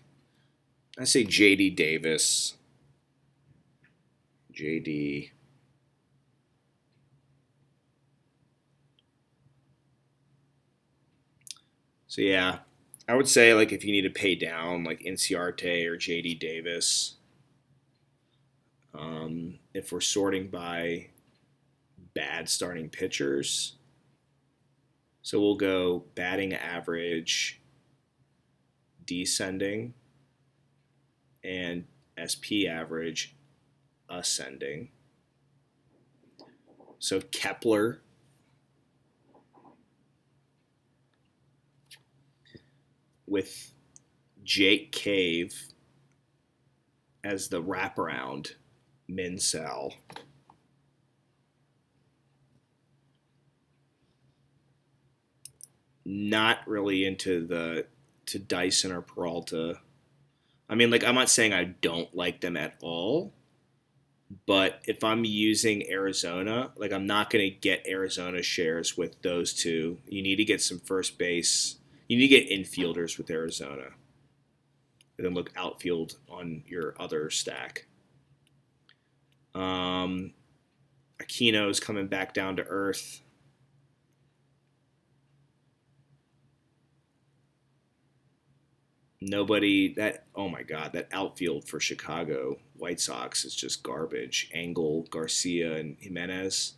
I say JD Davis. JD. So yeah, I would say like if you need to pay down, like Inciarte or JD Davis. If we're sorting by bad starting pitchers, so we'll go batting average, descending, and SP average, ascending. So Kepler, with Jake Cave as the wraparound Minsal. Not really into Dyson or Peralta. I mean, like, I'm not saying I don't like them at all, but if I'm using Arizona, like, I'm not going to get Arizona shares with those two. You need to get some first base. You need to get infielders with Arizona. And then look outfield on your other stack. Aquino's coming back down to earth. Oh my God, that outfield for Chicago White Sox is just garbage. Engel, Garcia, and Jimenez.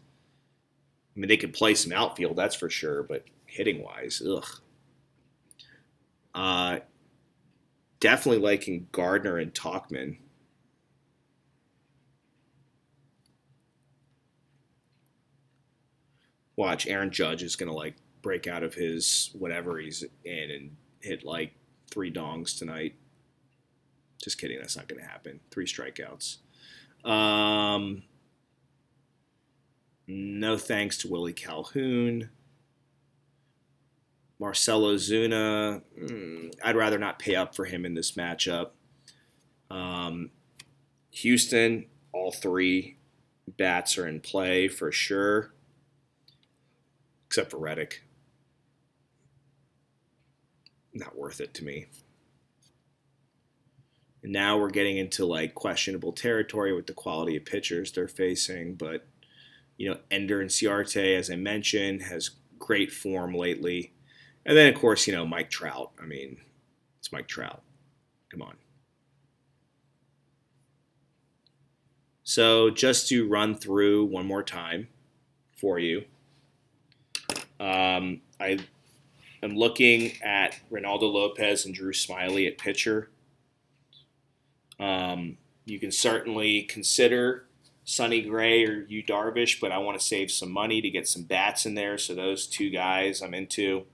I mean, they could play some outfield, that's for sure, but hitting wise, ugh. Definitely liking Gardner and Tauchman. Watch, Aaron Judge is going to like break out of his whatever he's in and hit like 3 dongs tonight. Just kidding, that's not going to happen. 3 strikeouts. No thanks to Willie Calhoun. Marcelo Zuna, I'd rather not pay up for him in this matchup. Houston, all 3 bats are in play for sure, except for Reddick. Not worth it to me. And now we're getting into like questionable territory with the quality of pitchers they're facing. But, Ender Inciarte, as I mentioned, has great form lately. And then, of course, Mike Trout. I mean, it's Mike Trout. Come on. So just to run through one more time for you, I am looking at Reynaldo Lopez and Drew Smyly at pitcher. You can certainly consider Sonny Gray or Yu Darvish, but I want to save some money to get some bats in there. So those two guys I'm into.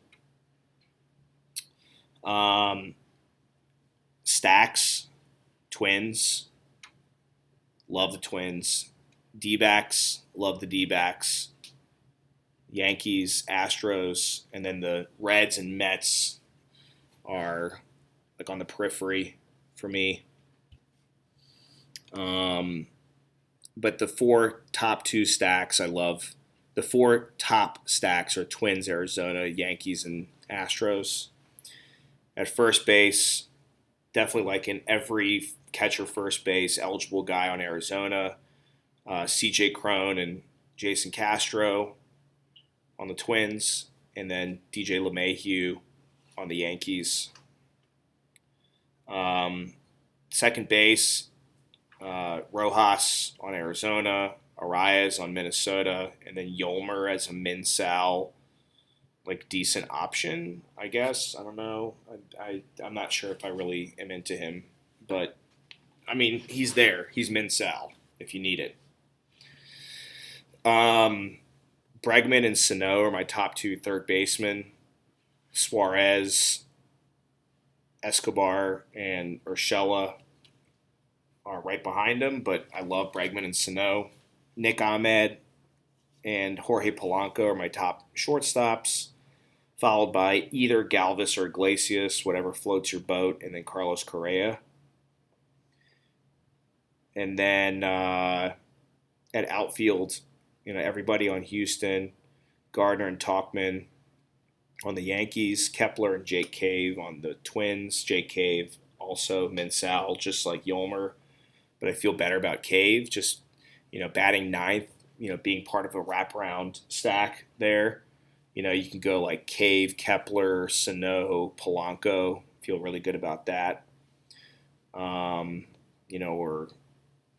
Stacks, Twins, love the Twins. D-backs, love the D-backs. Yankees, Astros, and then the Reds and Mets are like on the periphery for me. But the four top two stacks I love. The four top stacks are Twins, Arizona, Yankees, and Astros. At first base, definitely like in every catcher first base eligible guy on Arizona. C.J. Cron and Jason Castro on the Twins, and then DJ LeMahieu on the Yankees. Second base, Rojas on Arizona, Arias on Minnesota, and then Yolmer as a Min-Sal, like decent option, I guess. I don't know. I'm not sure if I really am into him, but I mean, he's there. He's Min-Sal if you need it. Bregman and Sano are my top two third basemen. Suarez, Escobar, and Urshela are right behind him, but I love Bregman and Sano. Nick Ahmed and Jorge Polanco are my top shortstops, followed by either Galvis or Iglesias, whatever floats your boat, and then Carlos Correa. And then at outfield, everybody on Houston, Gardner and Tauchman on the Yankees, Kepler and Jake Cave on the Twins. Jake Cave also Min-Sal, just like Yolmer, but I feel better about Cave, just, batting ninth, being part of a wraparound stack there. You can go like Cave, Kepler, Sano, Polanco. Feel really good about that. Or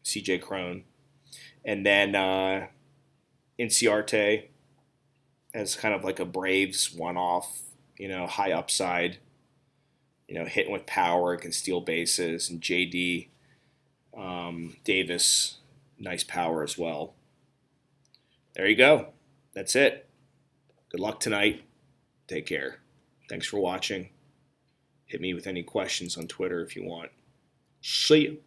C.J. Cron. And then Inciarte as kind of like a Braves one-off, high upside, hitting with power, can steal bases. And J.D. Davis, nice power as well. There you go. That's it. Good luck tonight. Take care. Thanks for watching. Hit me with any questions on Twitter if you want. See you.